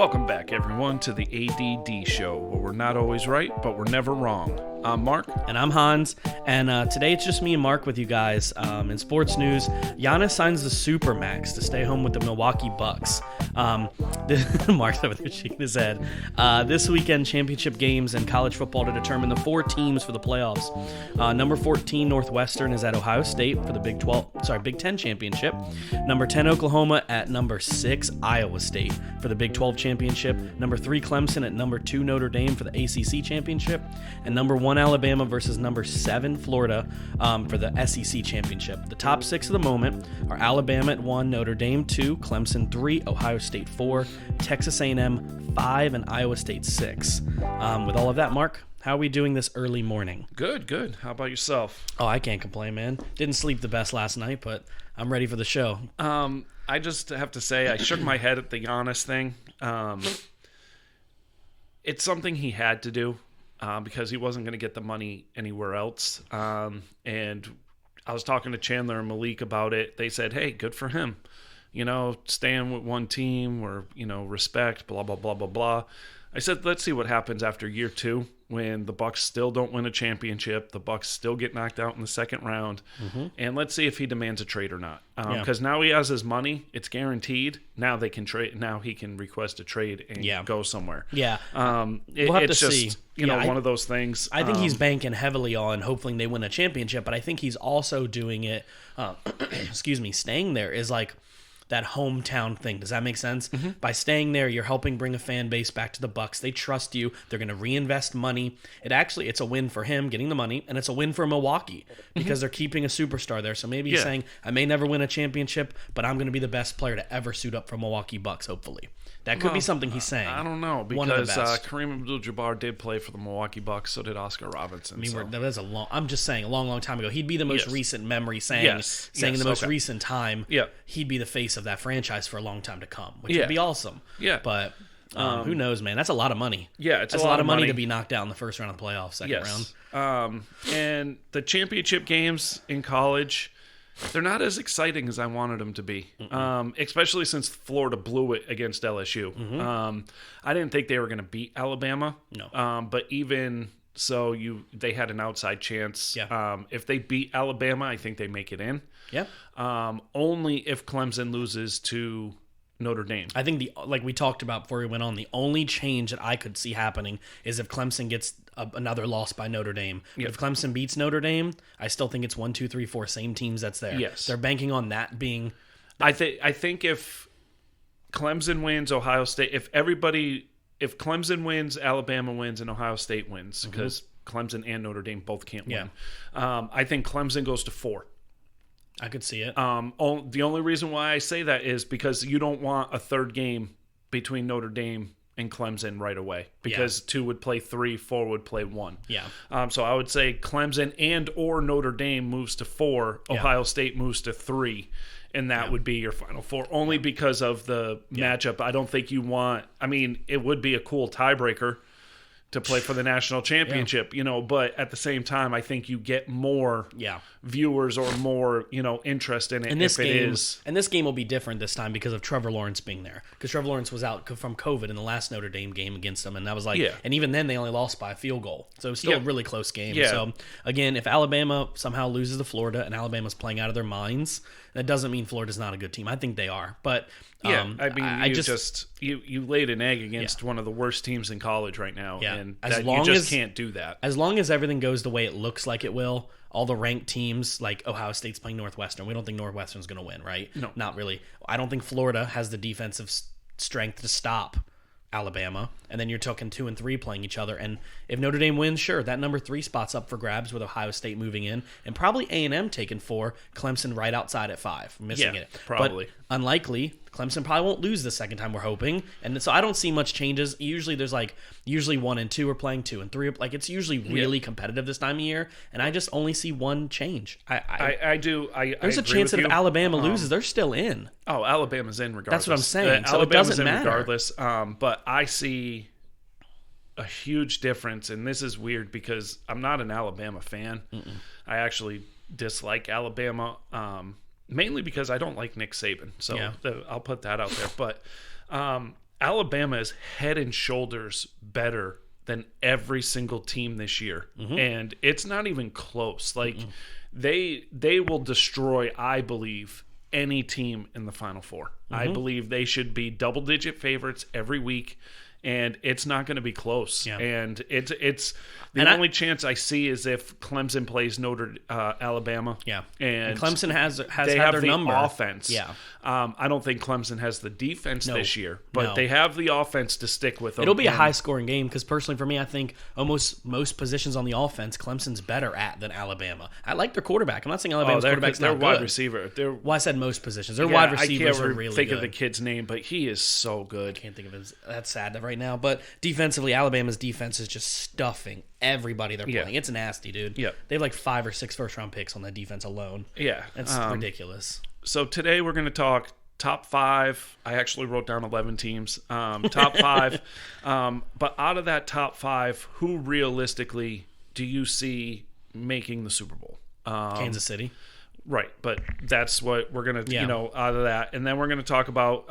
Welcome back, everyone, to the A.D.D. show, where we're not always right, but we're never wrong. I'm Mark. And I'm Hans. And today it's just me and Mark with you guys. In sports news, Giannis signs the Supermax to stay home with the Milwaukee Bucks. Mark's over there shaking his head. This weekend, championship games in college football to determine the 4 teams for the playoffs. Number 14, Northwestern, is at Ohio State for the Big 10 championship. Number 10, Oklahoma at number 6, Iowa State for the Big 12 championship. Number 3, Clemson at number 2, Notre Dame for the ACC championship. And number 1, Alabama versus number 7, Florida for the SEC championship. The top 6 of the moment are Alabama at 1, Notre Dame 2, Clemson 3, Ohio State 4, Texas A&M 5, and Iowa State 6. With all of that, Mark, how are we doing this early morning? Good. How about yourself? Oh, I can't complain, man. Didn't sleep the best last night, but I'm ready for the show. I just have to say, I shook my head at the Giannis thing. It's something he had to do because he wasn't going to get the money anywhere else. And I was talking to Chandler and Malik about it. They said, hey, good for him. Staying with one team or, respect, blah, blah, blah, blah, blah. I said, let's see what happens after year 2 when the Bucks still don't win a championship. The Bucks still get knocked out in the second round. Mm-hmm. And let's see if he demands a trade or not. Because now he has his money. It's guaranteed. Now they can trade. Now he can request a trade and go somewhere. Yeah. We'll have to see. One of those things. I think he's banking heavily on hoping they win a championship, but I think he's also doing it, staying there is like that hometown thing. Does that make sense? Mm-hmm. By staying there, you're helping bring a fan base back to the Bucks. They trust you. They're going to reinvest money. It's a win for him getting the money, and it's a win for Milwaukee because they're keeping a superstar there. So maybe he's saying, I may never win a championship, but I'm going to be the best player to ever suit up for Milwaukee Bucks, hopefully. That could be something he's saying. I don't know, because Kareem Abdul-Jabbar did play for the Milwaukee Bucks, so did Oscar Robertson. That was I'm just saying, a long, long time ago. He'd be the most recent memory saying in the most recent time, he'd be the face of that franchise for a long time to come, which would be awesome. Yeah. But who knows, man? That's a lot of money. Yeah, it's a lot of money to be knocked out in the first round of the playoffs, second round. And the championship games in college, they're not as exciting as I wanted them to be, especially since Florida blew it against LSU. Mm-hmm. I didn't think they were going to beat Alabama. No. But even so, they had an outside chance. Yeah. If they beat Alabama, I think they make it in. Yeah. Only if Clemson loses to Notre Dame. I think like we talked about before we went on, the only change that I could see happening is if Clemson gets another loss by Notre Dame. Yep. If Clemson beats Notre Dame, I still think it's 1, 2, 3, 4 same teams that's there. Yes. They're banking on that being. I think if Clemson wins, Ohio State, if Clemson wins, Alabama wins, and Ohio State wins, because Clemson and Notre Dame both can't win. I think Clemson goes to 4. I could see it. The only reason why I say that is because you don't want a third game between Notre Dame and Clemson right away, because 2 would play 3, 4 would play 1. Yeah. So I would say Clemson and or Notre Dame moves to 4, Ohio State moves to 3, and that would be your final 4, only because of the matchup. I don't think you want – I mean, it would be a cool tiebreaker to play for the national championship, but at the same time, I think you get more viewers or more, interest in it and this if game, it is. And this game will be different this time because of Trevor Lawrence being there. Because Trevor Lawrence was out from COVID in the last Notre Dame game against them, and that was and even then they only lost by a field goal. So it was still a really close game. Yeah. So, again, if Alabama somehow loses to Florida and Alabama's playing out of their minds, that doesn't mean Florida's not a good team. I think they are. But you laid an egg against one of the worst teams in college right now, and you just can't do that. As long as everything goes the way it looks like it will, all the ranked teams, like Ohio State's playing Northwestern, we don't think Northwestern's going to win, right? No. Not really. I don't think Florida has the defensive strength to stop Alabama, and then you're talking 2 and 3 playing each other. And if Notre Dame wins, sure, that number 3 spot's up for grabs with Ohio State moving in, and probably A&M taking 4, Clemson right outside at 5, missing it. Probably. But unlikely. Clemson probably won't lose the second time, we're hoping. And so I don't see much changes. Usually there's 1 and 2 are playing, 2 and 3 are it's usually really competitive this time of year, and I just only see one change. I do. There's a chance that if Alabama loses, they're still in. Oh, Alabama's in regardless. That's what I'm saying. So Alabama's it doesn't matter. Regardless. But I see a huge difference, and this is weird because I'm not an Alabama fan. I actually dislike Alabama. Mainly because I don't like Nick Saban, so I'll put that out there. But Alabama is head and shoulders better than every single team this year. And it's not even close. Like, they will destroy, I believe, any team in the Final Four. I believe they should be double-digit favorites every week, and it's not going to be close. Yeah. And it's the only chance I see is if Clemson plays Alabama. Yeah, and Clemson has they had have their the number. offense. Yeah, I don't think Clemson has the defense this year, but No. they have the offense to stick with them. it'll be a high-scoring game because personally, for me, I think almost most positions on the offense, Clemson's better at than Alabama. I like their quarterback. I'm not saying Alabama's quarterback's their not wide good. receiver. Well, I said most positions. Their wide receivers are really think good. of the kid's name, but he is so good. Can't think of his. That's sad right now. But defensively, Alabama's defense is just stuffing everybody they're playing. It's nasty, dude. Yeah. They have like 5 or 6 first-round picks on that defense alone. Yeah, It's ridiculous. So today we're going to talk top 5. I actually wrote down 11 teams. Top 5. But out of that top 5, who realistically do you see making the Super Bowl? Kansas City. Right, but that's what we're going to, out of that. And then we're going to talk about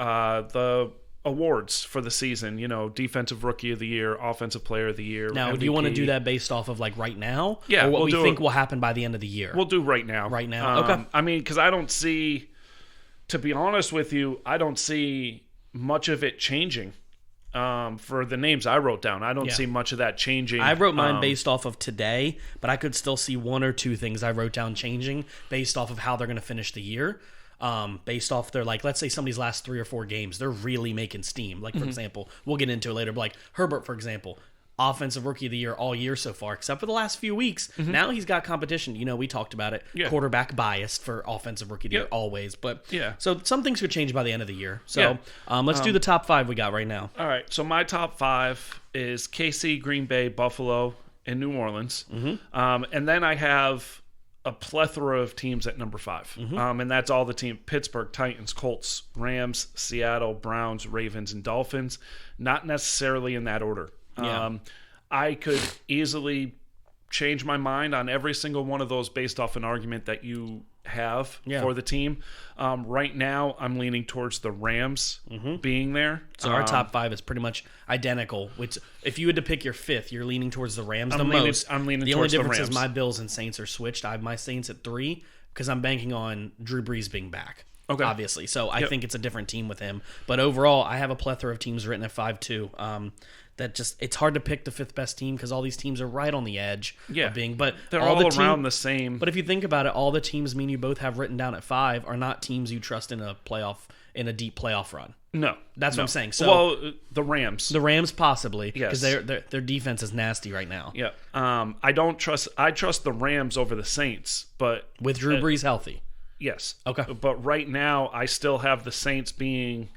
the awards for the season, Defensive Rookie of the Year, Offensive Player of the Year. Now, MVP. do you want to do that based off of like right now? Yeah, or what we'll we do think it. will happen by the end of the year? We'll do right now. Right now? Okay. I mean, because I don't see, to be honest with you, I don't see much of it changing for the names I wrote down. I don't see much of that changing. I wrote mine based off of today, but I could still see 1 or 2 things I wrote down changing based off of how they're going to finish the year. Based off their, like, let's say somebody's last 3 or 4 games, they're really making steam. Like, for example, we'll get into it later, but like Herbert, for example, Offensive Rookie of the Year all year so far, except for the last few weeks. Now he's got competition. We talked about it. Yeah. Quarterback biased for Offensive Rookie of the Year always. But Yeah. so some things could change by the end of the year. So let's do the top 5 we got right now. All right, so my top 5 is KC, Green Bay, Buffalo, and New Orleans. And then I have a plethora of teams at number 5. And that's all the team: Pittsburgh, Titans, Colts, Rams, Seattle, Browns, Ravens, and Dolphins. Not necessarily in that order. I could easily change my mind on every single one of those based off an argument that you have for the team. Right now, I'm leaning towards the Rams being there. So our top 5 is pretty much identical. Which, if you had to pick your 5th, you're leaning towards the Rams the most. I'm leaning the only towards the difference Rams. is my Bills and Saints are switched. I have my Saints at 3 because I'm banking on Drew Brees being back. Okay. Obviously. So I think it's a different team with him. But overall, I have a plethora of teams written at 5 too. It's hard to pick the 5th best team because all these teams are right on the edge of being. But they're all around the same. But if you think about it, all the teams you both have written down at 5 are not teams you trust in a deep playoff run. No, that's what I'm saying. So, the Rams possibly, because Yes. their defense is nasty right now. Yeah. I trust the Rams over the Saints, but With Drew Brees healthy. yes. Okay. But right now, I still have the Saints being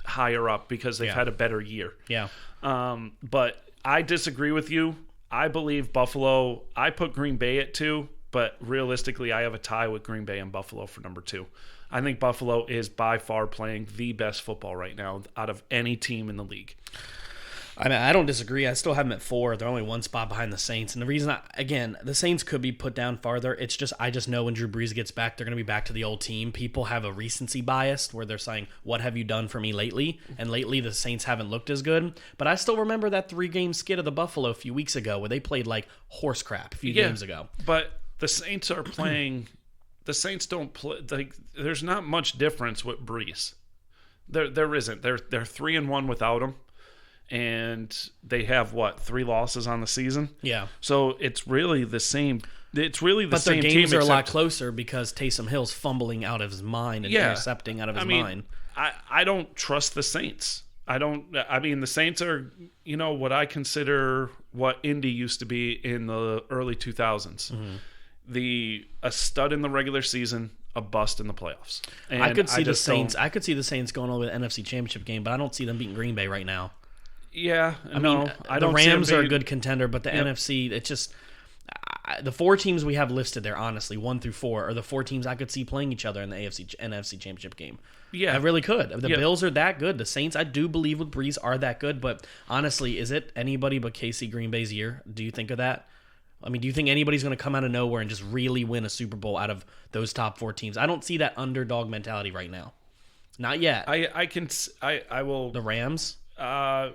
higher up because they've had a better year. Yeah. But I disagree with you. I believe Buffalo. I put Green Bay at 2, but realistically, I have a tie with Green Bay and Buffalo for number 2. I think Buffalo is by far playing the best football right now out of any team in the league. I mean, I don't disagree. I still have them at 4. They're only 1 spot behind the Saints. And the reason, the Saints could be put down farther. It's just, I just know when Drew Brees gets back, they're going to be back to the old team. People have a recency bias where they're saying, what have you done for me lately? And lately, the Saints haven't looked as good. But I still remember that 3-game skid of the Buffalo a few weeks ago where they played like horse crap a few games ago. But the Saints are playing... The Saints don't play... there's not much difference with Brees. There isn't. They're 3-1 without him. And they have 3 losses on the season. Yeah. So it's really the same. It's really the but same team. But their games are a lot closer because Taysom Hill's fumbling out of his mind and intercepting out of his mind. I don't trust the Saints. The Saints are, what I consider what Indy used to be in the early 2000s. A stud in the regular season, a bust in the playoffs. And I could see the Saints. I could see the Saints going over the NFC Championship game, but I don't see them beating Green Bay right now. Yeah, the Rams are a good contender, but the NFC, it's just the 4 teams we have listed there. Honestly, 1 through 4 are the 4 teams I could see playing each other in the NFC Championship game. Yeah, I really could. The Bills are that good. The Saints, I do believe with Brees, are that good. But honestly, is it anybody but KC Green Bay's year? Do you think of that? I mean, do you think anybody's going to come out of nowhere and just really win a Super Bowl out of those top 4 teams? I don't see that underdog mentality right now. Not yet. I will. The Rams? I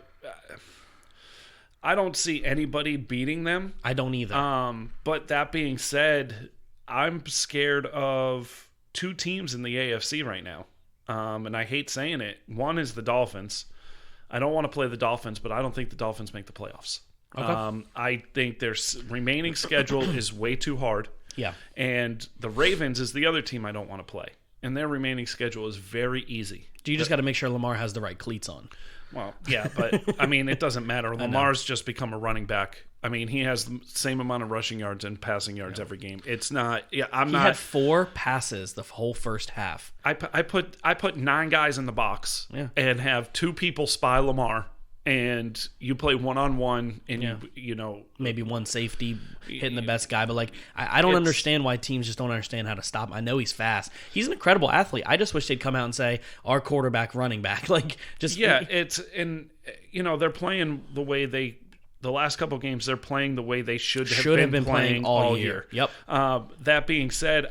don't see anybody beating them. I don't either. But that being said, I'm scared of two teams in the AFC right now. And I hate saying it. One is the Dolphins. I don't want to play the Dolphins, but I don't think the Dolphins make the playoffs. Okay. I think their remaining schedule is way too hard. Yeah. And the Ravens is the other team I don't want to play. And their remaining schedule is very easy. You just got to make sure Lamar has the right cleats on. Well, yeah, but I mean, it doesn't matter. Lamar's just become a running back. I mean, he has the same amount of rushing yards and passing yards every game. It's not. Yeah, He had 4 passes the whole first half. I put 9 guys in the box and have 2 people spy Lamar, and you play 1-on-1, and you know, maybe one safety hitting the best guy, but like I don't understand why teams just don't understand how to stop him. I know he's fast. He's an incredible athlete. I just wish they'd come out and say our quarterback, running back, like just it's and you know they're playing the way they. The last couple of games, they're playing the way they should have been playing all year. Yep. That being said,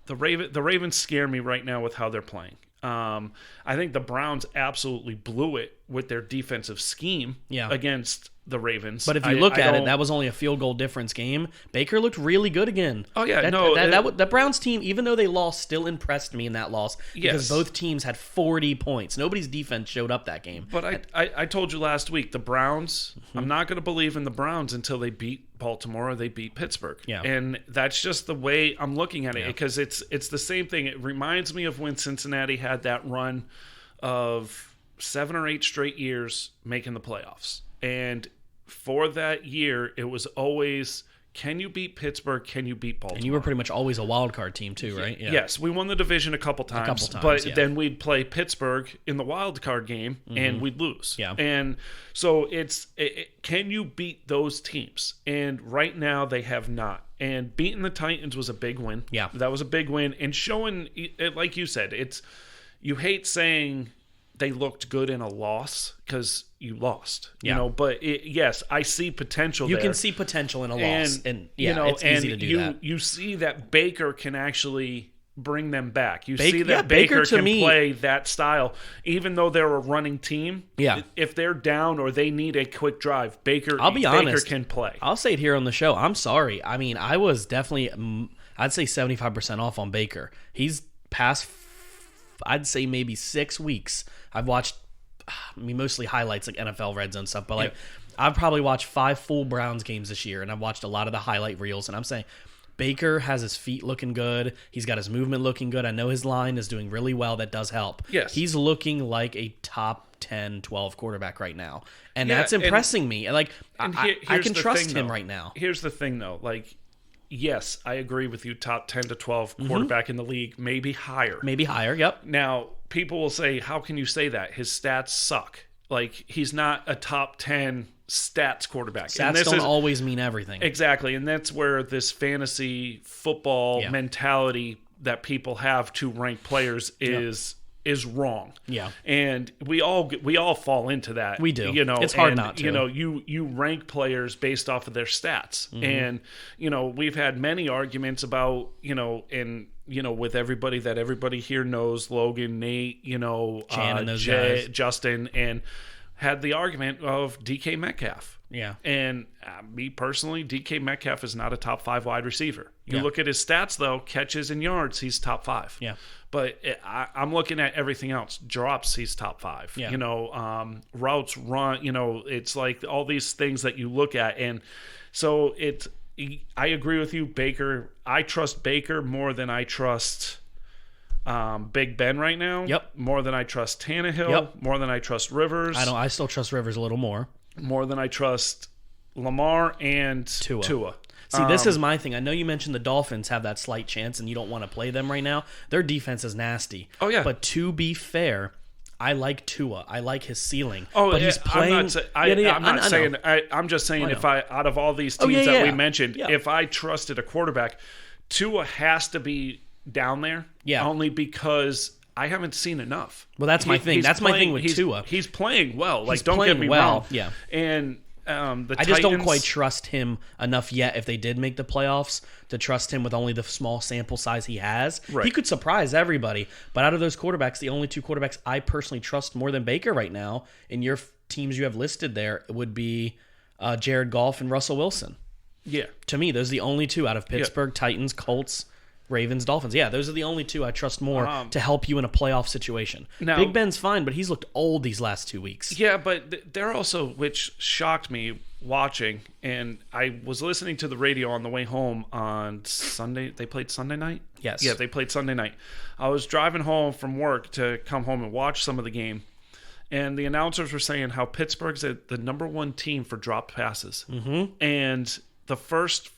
the Ravens scare me right now with how they're playing. I think the Browns absolutely blew it with their defensive scheme against the Ravens. But if you look at it, that was only a field goal difference game. Baker looked really good again. Oh, yeah. That Browns team, even though they lost, still impressed me in that loss because both teams had 40 points. Nobody's defense showed up that game. But I told you last week, the Browns, I'm not going to believe in the Browns until they beat Baltimore or they beat Pittsburgh. Yeah. And that's just the way I'm looking at it because it's the same thing. It reminds me of when Cincinnati had that run of 7 or 8 straight years making the playoffs. And for that year, it was always, can you beat Pittsburgh? Can you beat Baltimore? And you were pretty much always a wild card team too, right? Yeah. Yes, we won the division a couple times, but then we'd play Pittsburgh in the wild card game and we'd lose. Yeah. And so can you beat those teams? And right now they have not. And beating the Titans was a big win. Yeah. That was a big win. And showing, like you said, you hate saying they looked good in a loss because you lost, you know. But yes, I see potential. You can see potential in a loss, and it's easy to do that. You see that Baker can actually bring them back. You see that Baker can play that style, even though they're a running team. Yeah, if they're down or they need a quick drive, Baker can play. I'll say it here on the show. I'm sorry. I mean, I was definitely, I'd say 75% off on Baker. He's past, I'd say maybe 6 weeks. I've watched, mostly highlights like NFL Red Zone stuff, but I've probably watched 5 full Browns games this year, and I've watched a lot of the highlight reels, and I'm saying Baker has his feet looking good. He's got his movement looking good. I know his line is doing really well. That does help. Yes. He's looking like a top 10, 12 quarterback right now, and that's impressing me. Like, I can trust him right now. Here's the thing, though. Like, yes, I agree with you. Top 10 to 12 quarterback in the league, maybe higher. Yep. Now, people will say, how can you say that? His stats suck. Like, he's not a top 10 stats quarterback. Stats don't always mean everything. Exactly. And that's where this fantasy football mentality that people have to rank players is wrong. Yeah. And we all fall into that. We do. You know, it's hard not to. You know, you rank players based off of their stats. And, you know, we've had many arguments about, with everybody here knows, Logan, Nate, Chan and those guys. Justin, and had the argument of DK Metcalf. Yeah. And me personally, DK Metcalf is not a top 5 wide receiver. You look at his stats, though, catches and yards, he's top 5. Yeah. But I'm looking at everything else. Drops, he's top 5. Yeah. Routes run, it's like all these things that you look at. And so I agree with you, Baker. I trust Baker more than I trust Big Ben right now. Yep. More than I trust Tannehill. Yep. More than I trust Rivers. I still trust Rivers a little more. More than I trust Lamar and Tua. See, this is my thing. I know you mentioned the Dolphins have that slight chance and you don't want to play them right now. Their defense is nasty. Oh, yeah. But to be fair, I like Tua. I like his ceiling. Oh, but he's playing. I'm just saying if out of all these teams that we mentioned, if I trusted a quarterback, Tua has to be down there. Yeah. Only because I haven't seen enough. Well, that's my thing. That's my thing with Tua. He's playing well. Like, don't get me wrong. Yeah. And The I just don't Titans- quite trust him enough yet, if they did make the playoffs, to trust him with only the small sample size he has. Right. He could surprise everybody, but out of those quarterbacks, the only two quarterbacks I personally trust more than Baker right now in your teams you have listed there would be Jared Goff and Russell Wilson. Yeah. To me, those are the only two out of Pittsburgh, Titans, Colts, Ravens, Dolphins. Yeah, those are the only two I trust more to help you in a playoff situation. Now- Big Ben's fine, but he's looked old these last 2 weeks. Yeah, but they're also, which shocked me watching, and I was listening to the radio on the way home on Sunday. They played Sunday night? Yes. Yeah, they played Sunday night. I was driving home from work to come home and watch some of the game, and the announcers were saying how Pittsburgh's the number one team for dropped passes. Mm-hmm. And the first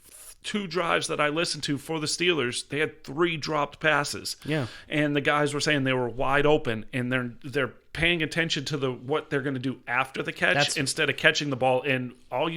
two drives that I listened to for the Steelers, they had 3 dropped passes. Yeah. And the guys were saying they were wide open, and they're paying attention to what they're going to do after the catch instead of catching the ball. And all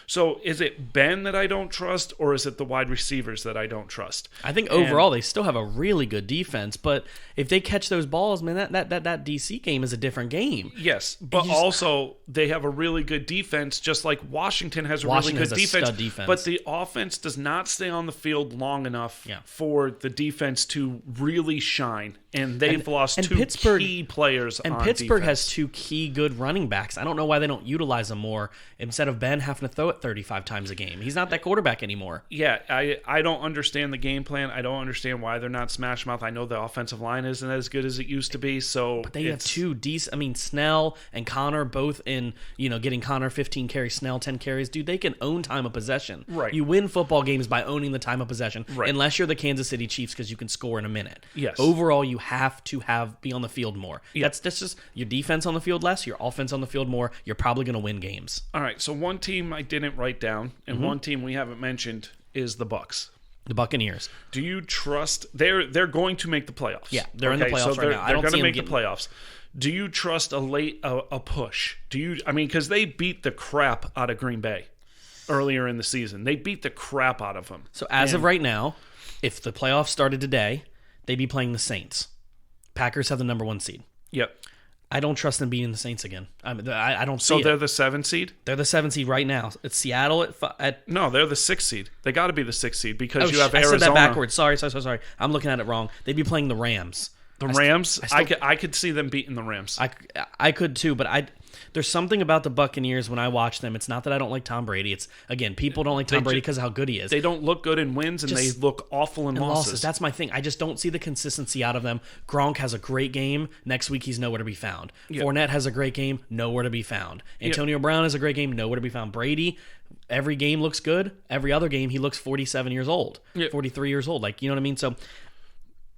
so is it Ben that I don't trust, or is it the wide receivers that I don't trust? I think overall they still have a really good defense, but if they catch those balls, man, that DC game is a different game. Yes, but also they have a really good defense, just like Washington has a really good stud defense. But the offense does not stay on the field long enough for the defense to really shine, and they've lost 2 key players. And on Pittsburgh defense. has 2 key good running backs. I don't know why they don't utilize them more instead of Ben having to throw it 35 times a game. He's not that quarterback anymore. Yeah, I don't understand the game plan. I don't understand why they're not smash mouth. I know the offensive line isn't as good as it used to be. But they have 2 decent. I mean, Snell and Connor both in, getting Connor 15 carries, Snell 10 carries. Dude, they can own time of possession. Right. You win football games by owning the time of possession, right. Unless you're the Kansas City Chiefs, because you can score in a minute. Yes. Overall, you have to be on the field more. Yeah. That's just your defense on the field less, your offense on the field more. You're probably going to win games. All right, so one team I didn't write down, and one team we haven't mentioned is the Bucs. The Buccaneers. Do you trust they're going to make the playoffs? Yeah, they're in the playoffs right now. I don't They're going see to make them the playoffs. Do you trust a push? Because they beat the crap out of Green Bay earlier in the season. They beat the crap out of them. So as of right now, if the playoffs started today, they'd be playing the Saints. Packers have the number 1 seed. Yep. I don't trust them beating the Saints again. I don't see So it. they're the 7 seed? They're the 7 seed right now. It's Seattle at No, they're the 6 seed. They got to be the 6 seed because you have I Arizona. said that backwards. Sorry. I'm looking at it wrong. They'd be playing the Rams. The Rams? I could see them beating the Rams. I could too, but there's something about the Buccaneers when I watch them. It's not that I don't like Tom Brady. It's, again, people don't like Tom Brady because of how good he is. They don't look good in wins, and they look awful in losses. That's my thing. I just don't see the consistency out of them. Gronk has a great game. Next week, he's nowhere to be found. Yep. Fournette has a great game. Nowhere to be found. Antonio Brown has a great game. Nowhere to be found. Brady, every game looks good. Every other game, he looks 47 years old, 43 years old. Like, you know what I mean? So,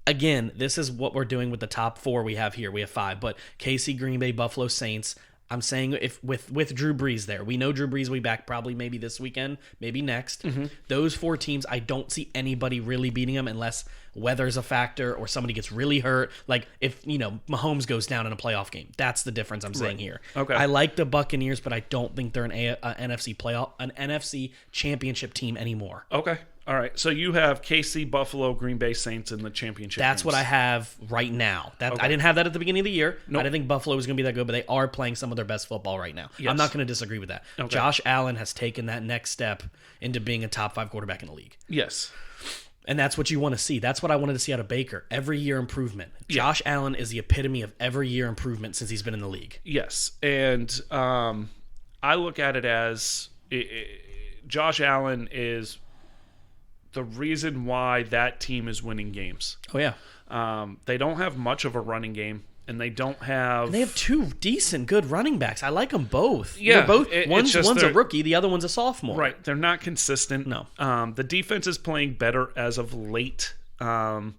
again, this is what we're doing with the top 4 we have here. We have 5, but KC, Green Bay, Buffalo, Saints. I'm saying if with Drew Brees there, we know Drew Brees will be back probably maybe this weekend, maybe next. Mm-hmm. Those 4 teams, I don't see anybody really beating them unless weather's a factor or somebody gets really hurt. Like if Mahomes goes down in a playoff game, that's the difference I'm saying here. Okay. I like the Buccaneers, but I don't think they're an NFC championship team anymore. Okay. All right, so you have KC, Buffalo, Green Bay, Saints in the championship. That's what I have right now. I didn't have that at the beginning of the year. Nope. I didn't think Buffalo was going to be that good, but they are playing some of their best football right now. Yes. I'm not going to disagree with that. Okay. Josh Allen has taken that next step into being a top 5 quarterback in the league. Yes. And that's what you want to see. That's what I wanted to see out of Baker. Every year improvement. Josh Allen is the epitome of every year improvement since he's been in the league. Yes, and I look at it as Josh Allen is the reason why that team is winning games. Oh, yeah. They don't have much of a running game, and they don't have... They have 2 decent, good running backs. I like them both. Yeah. One's a rookie, the other one's a sophomore. Right. They're not consistent. No. The defense is playing better as of late. And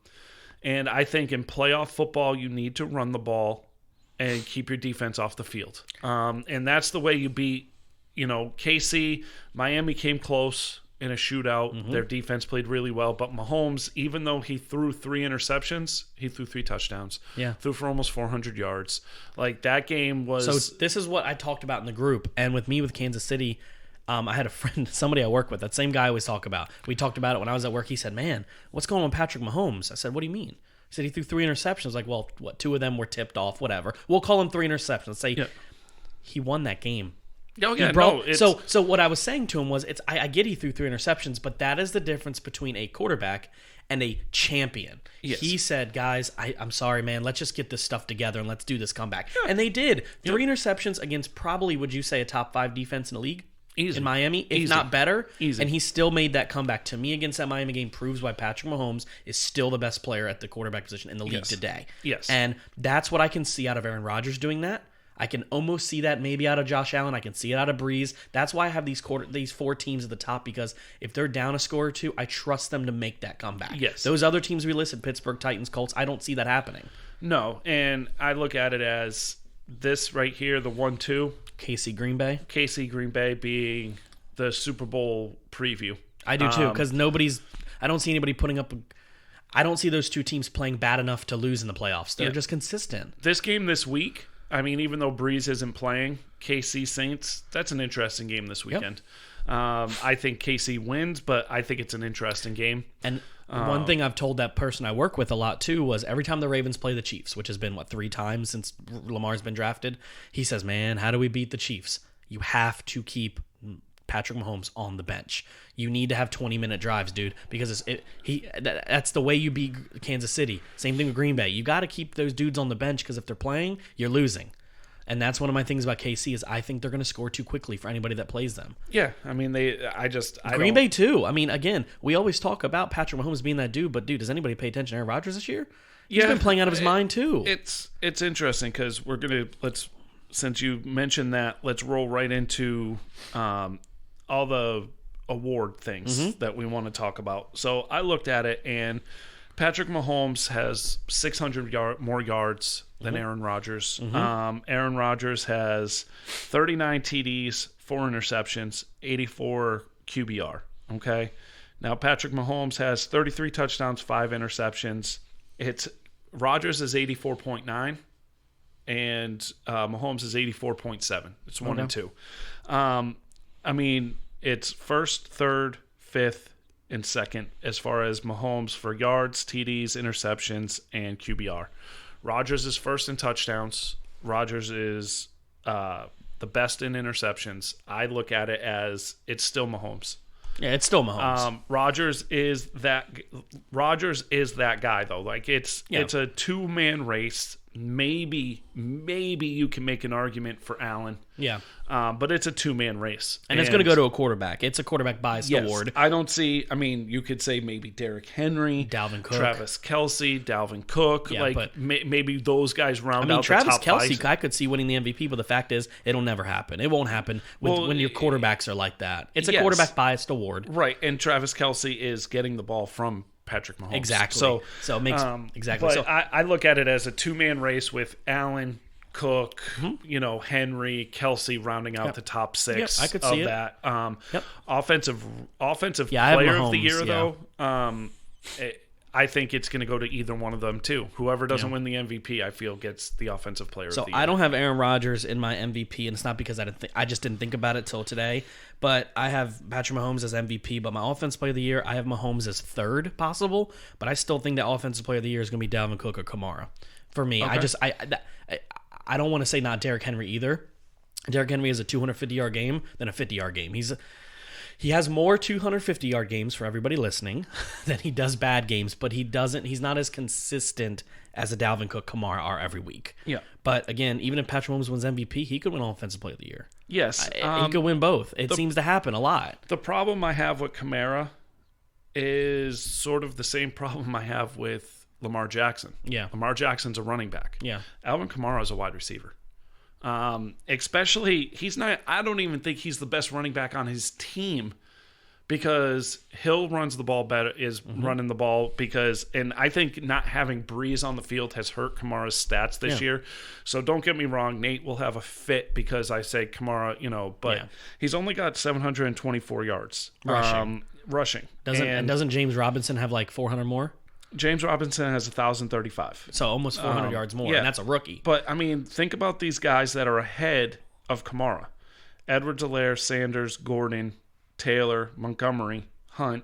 I think in playoff football, you need to run the ball and keep your defense off the field. And that's the way you beat, KC. Miami came close in a shootout. Mm-hmm. Their defense played really well. But Mahomes, even though he threw 3 interceptions, he threw 3 touchdowns. Yeah. Threw for almost 400 yards. Like, that game was... So this is what I talked about in the group. And with Kansas City, I had a friend, somebody I work with, that same guy I always talk about. We talked about it when I was at work. He said, man, what's going on with Patrick Mahomes? I said, what do you mean? He said he threw 3 interceptions. I was like, well, 2 of them were tipped off, whatever. We'll call them 3 interceptions. Say he won that game. Oh, yeah, So what I was saying to him was, I get he threw 3 interceptions, but that is the difference between a quarterback and a champion. Yes. He said, guys, I'm sorry, man. Let's just get this stuff together and let's do this comeback. Yeah. And they did. 3 interceptions against probably, would you say, a top 5 defense in the league? Easy. In Miami, if not better. Easy. And he still made that comeback. To me, against that Miami game, proves why Patrick Mahomes is still the best player at the quarterback position in the league today. Yes. And that's what I can see out of Aaron Rodgers doing that. I can almost see that maybe out of Josh Allen. I can see it out of Breeze. That's why I have these 4 teams at the top, because if they're down a score or 2, I trust them to make that comeback. Yes. Those other teams we listed, Pittsburgh, Titans, Colts, I don't see that happening. No, and I look at it as this right here, the 1-2. KC Green Bay. KC Green Bay being the Super Bowl preview. I do too, because I don't see anybody putting up I don't see those 2 teams playing bad enough to lose in the playoffs. They're just consistent. This game this week, I mean, even though Breeze isn't playing, KC Saints, that's an interesting game this weekend. Yep. I think KC wins, but I think it's an interesting game. And one thing I've told that person I work with a lot too was every time the Ravens play the Chiefs, which has been, 3 times since Lamar's been drafted, he says, man, how do we beat the Chiefs? You have to keep Patrick Mahomes on the bench. You need to have 20-minute drives, dude, because that's the way you beat Kansas City. Same thing with Green Bay. You got to keep those dudes on the bench, because if they're playing, you're losing. And that's one of my things about KC is I think they're going to score too quickly for anybody that plays them. Yeah, I mean, Green Bay too. I mean, again, we always talk about Patrick Mahomes being that dude, but dude, does anybody pay attention to Aaron Rodgers this year? He's been playing out of his mind too. It's interesting because since you mentioned that, let's roll right into all the award things that we want to talk about. So I looked at it, and Patrick Mahomes has 600 more yards than Aaron Rodgers. Aaron Rodgers has 39 TDs, 4 interceptions, 84 QBR. Okay. Now Patrick Mahomes has 33 touchdowns, 5 interceptions. Rodgers is 84.9, and Mahomes is 84.7. It's 1 and 2. I mean, it's first, third, fifth, and second as far as Mahomes for yards, TDs, interceptions, and QBR. Rodgers is first in touchdowns. Rodgers is the best in interceptions. I look at it as it's still Mahomes. Yeah, it's still Mahomes. Rodgers is that guy though. Like it's a 2-man race. Maybe you can make an argument for Allen. Yeah. But it's a 2-man race. And it's going to go to a quarterback. It's a quarterback biased award. I don't see, you could say maybe Derrick Henry, Dalvin Cook, Travis Kelce, Dalvin Cook. Yeah, but maybe those guys round out Travis the top 5. Kelce, I could see winning the MVP, but the fact is, it'll never happen. It won't happen when your quarterbacks are like that. It's a quarterback biased award. Right. And Travis Kelce is getting the ball from Patrick Mahomes. Exactly. So it makes exactly. But so I look at it as a 2-man race with Allen, Cook, Henry, Kelce rounding out the top 6. I could see that. Offensive Yeah, player Mahomes, of the year though. I think it's going to go to either one of them too. Whoever doesn't win the MVP, I feel gets the offensive player of the year. So I don't have Aaron Rodgers in my MVP, and it's not because I just didn't think about it till today. But I have Patrick Mahomes as MVP, but my offensive player of the year, I have Mahomes as 3rd possible. But I still think that offensive player of the year is going to be Dalvin Cook or Kamara. For me, okay. I don't want to say not Derrick Henry either. Derrick Henry has a 250-yard game than a 50-yard game. He has more 250-yard games for everybody listening than he does bad games, but he's not as consistent as a Dalvin Cook, Kamara are every week. Yeah. But again, even if Patrick Mahomes wins MVP, he could win Offensive Player of the Year. Yes. He could win both. It seems to happen a lot. The problem I have with Kamara is sort of the same problem I have with Lamar Jackson. Yeah. Lamar Jackson's a running back. Yeah. Alvin Kamara is a wide receiver. Especially, I don't even think he's the best running back on his team, because Hill runs the ball better, is running the ball and I think not having Breeze on the field has hurt Kamara's stats this year. So don't get me wrong, Nate will have a fit because I say Kamara, but he's only got 724 yards rushing. Doesn't James Robinson have like 400 more? James Robinson has 1,035. So almost 400 yards more, and that's a rookie. But, think about these guys that are ahead of Kamara. Edwards-Helaire, Sanders, Gordon, Taylor, Montgomery, Hunt,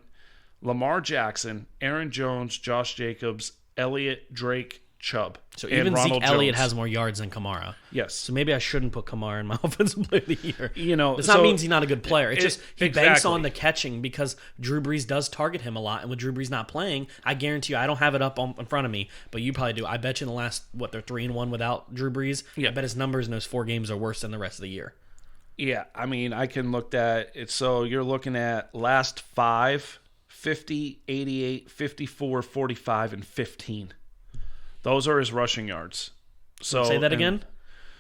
Lamar Jackson, Aaron Jones, Josh Jacobs, Elliott, Drake, Chubb. So and even Ronald Zeke Elliott Jones. has more yards than Kamara. Yes. So maybe I shouldn't put Kamara in my offensive player of the year. You know, it's not means he's not a good player. It's just he banks exactly. on the catching because Drew Brees does target him a lot. And with Drew Brees not playing, I guarantee you, I don't have it up in front of me, but you probably do. I bet you in the last, they're 3-1 without Drew Brees. Yeah. I bet his numbers in those 4 games are worse than the rest of the year. Yeah, I mean, I can look at it. So you're looking at last 5, 50, 88, 54, 45, and 15. Those are his rushing yards. So Say that again?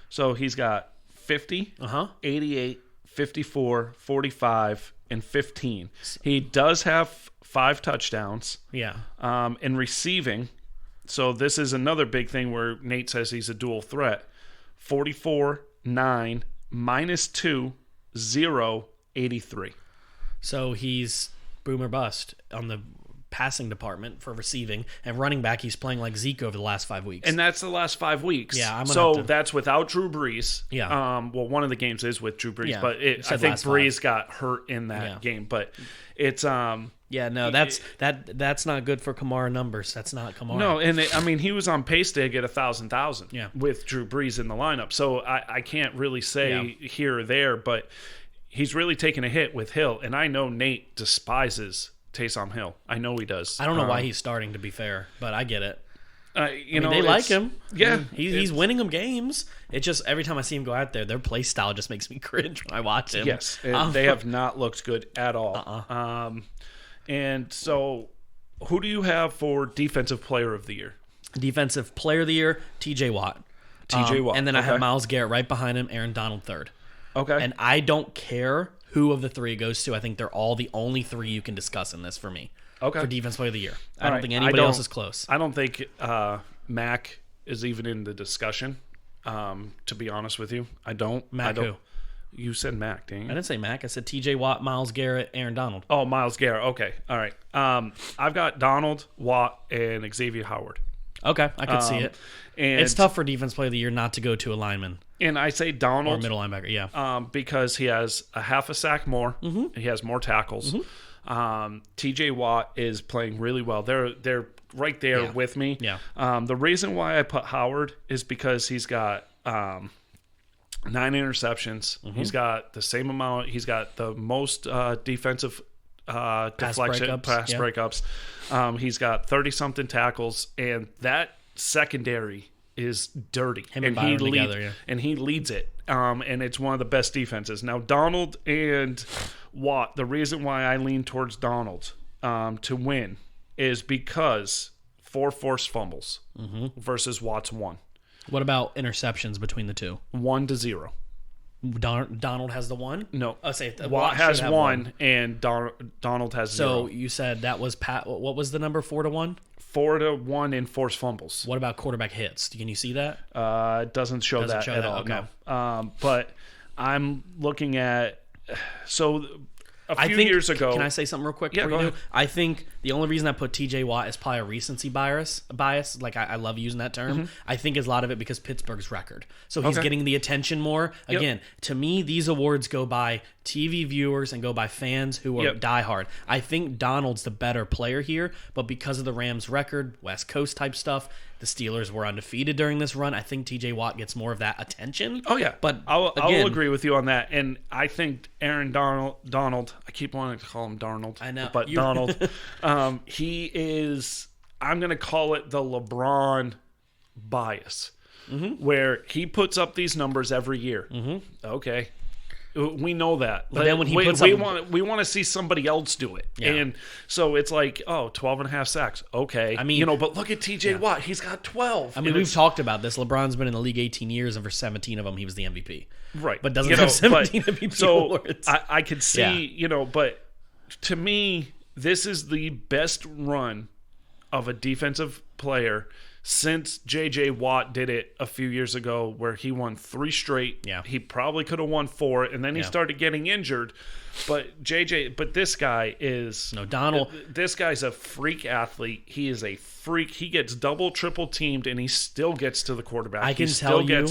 So he's got 50, 88, 54, 45, and 15. He does have 5 touchdowns. Yeah. In receiving, so this is another big thing where Nate says he's a dual threat. 44, 9, -2, 0, 83. So he's boom or bust on the passing department for receiving, and running back he's playing like Zeke over the last 5 weeks. And that's the last 5 weeks. Yeah, I'm gonna so have to... that's without Drew Brees. Yeah. Well, one of the games is with Drew Brees, Yeah, but I think Brees got hurt in that game. But it's yeah, no, that's not good for Kamara numbers. That's not Kamara. No, and I mean he was on pace to get 1,000 Yeah. with Drew Brees in the lineup. So I can't really say here or there, but he's really taken a hit with Hill, and I know Nate despises Taysom Hill. I know he does. I don't know why he's starting, to be fair, but I get it. You know, they like him. Yeah, he's winning them games. It just every time I see him go out there, their play style just makes me cringe when I watch him. Yes, they have not looked good at all. And so, who do you have for Defensive Player of the Year? Defensive Player of the Year, T.J. Watt. T.J. Watt. And then I have Myles Garrett right behind him, Aaron Donald third. Okay. And I don't care who of the 3 it goes to. I think they're all the only 3 you can discuss in this for me. Okay. For Defense Player of the Year. I don't think anybody else is close. I don't think Mac is even in the discussion, to be honest with you. I don't. Mac who? You said Mac, dang it. I didn't say Mac. I said T.J. Watt, Myles Garrett, Aaron Donald. Oh, Myles Garrett. Okay. All right. I've got Donald, Watt, and Xavier Howard. Okay, I could see it. And it's tough for Defense Player of the Year not to go to a lineman. And I say Donald. Or middle linebacker, yeah. Because he has a half a sack more. Mm-hmm. He has more tackles. Mm-hmm. T.J. Watt is playing really well. They're right there with me. Yeah. The reason why I put Howard is because he's got 9 interceptions. Mm-hmm. He's got the same amount. He's got the most defensive deflection, pass breakups. He's got 30-something tackles, and that secondary is dirty. And he leads it. And it's one of the best defenses. Now, Donald and Watt, the reason why I lean towards Donald to win is because 4 forced fumbles versus Watt's 1. What about interceptions between the 2? 1-0. Donald has the 1? No. I'll say Watt has 1, and Donald has 0. So you said that was what was the number 4-1? 4-1 in forced fumbles. What about quarterback hits? Can you see that? It doesn't show that at all. Okay. No. But I'm looking at a few years ago. Can I say something real quick? Yeah, go ahead. I think the only reason I put T.J. Watt is probably a recency bias. Like I love using that term. Mm-hmm. I think is a lot of it because Pittsburgh's record. So he's getting the attention more. Again, to me, these awards go by TV viewers and go by fans who are diehard. I think Donald's the better player here, but because of the Rams' record, West Coast type stuff, the Steelers were undefeated during this run. I think T.J. Watt gets more of that attention. Oh, yeah. But I'll agree with you on that. And I think Aaron Donald, I keep wanting to call him Darnold. I know. But Donald, he is, I'm going to call it the LeBron bias, where he puts up these numbers every year. Mm-hmm. Okay. We know that. But then when he puts we want to see somebody else do it. Yeah. And so it's like, 12 and a half sacks. Okay. I mean, but look at TJ Watt. He's got 12. I mean, we've talked about this. LeBron's been in the league 18 years, and for 17 of them, he was the MVP. Right. But doesn't have 17 MVP awards. I could see, but to me, this is the best run of a defensive player since J.J. Watt did it a few years ago, where he won 3 straight. Yeah. He probably could have won 4, and then he started getting injured. But this guy is Donald. This guy's a freak athlete. He is a freak. He gets double, triple teamed, and he still gets to the quarterback. I can tell you,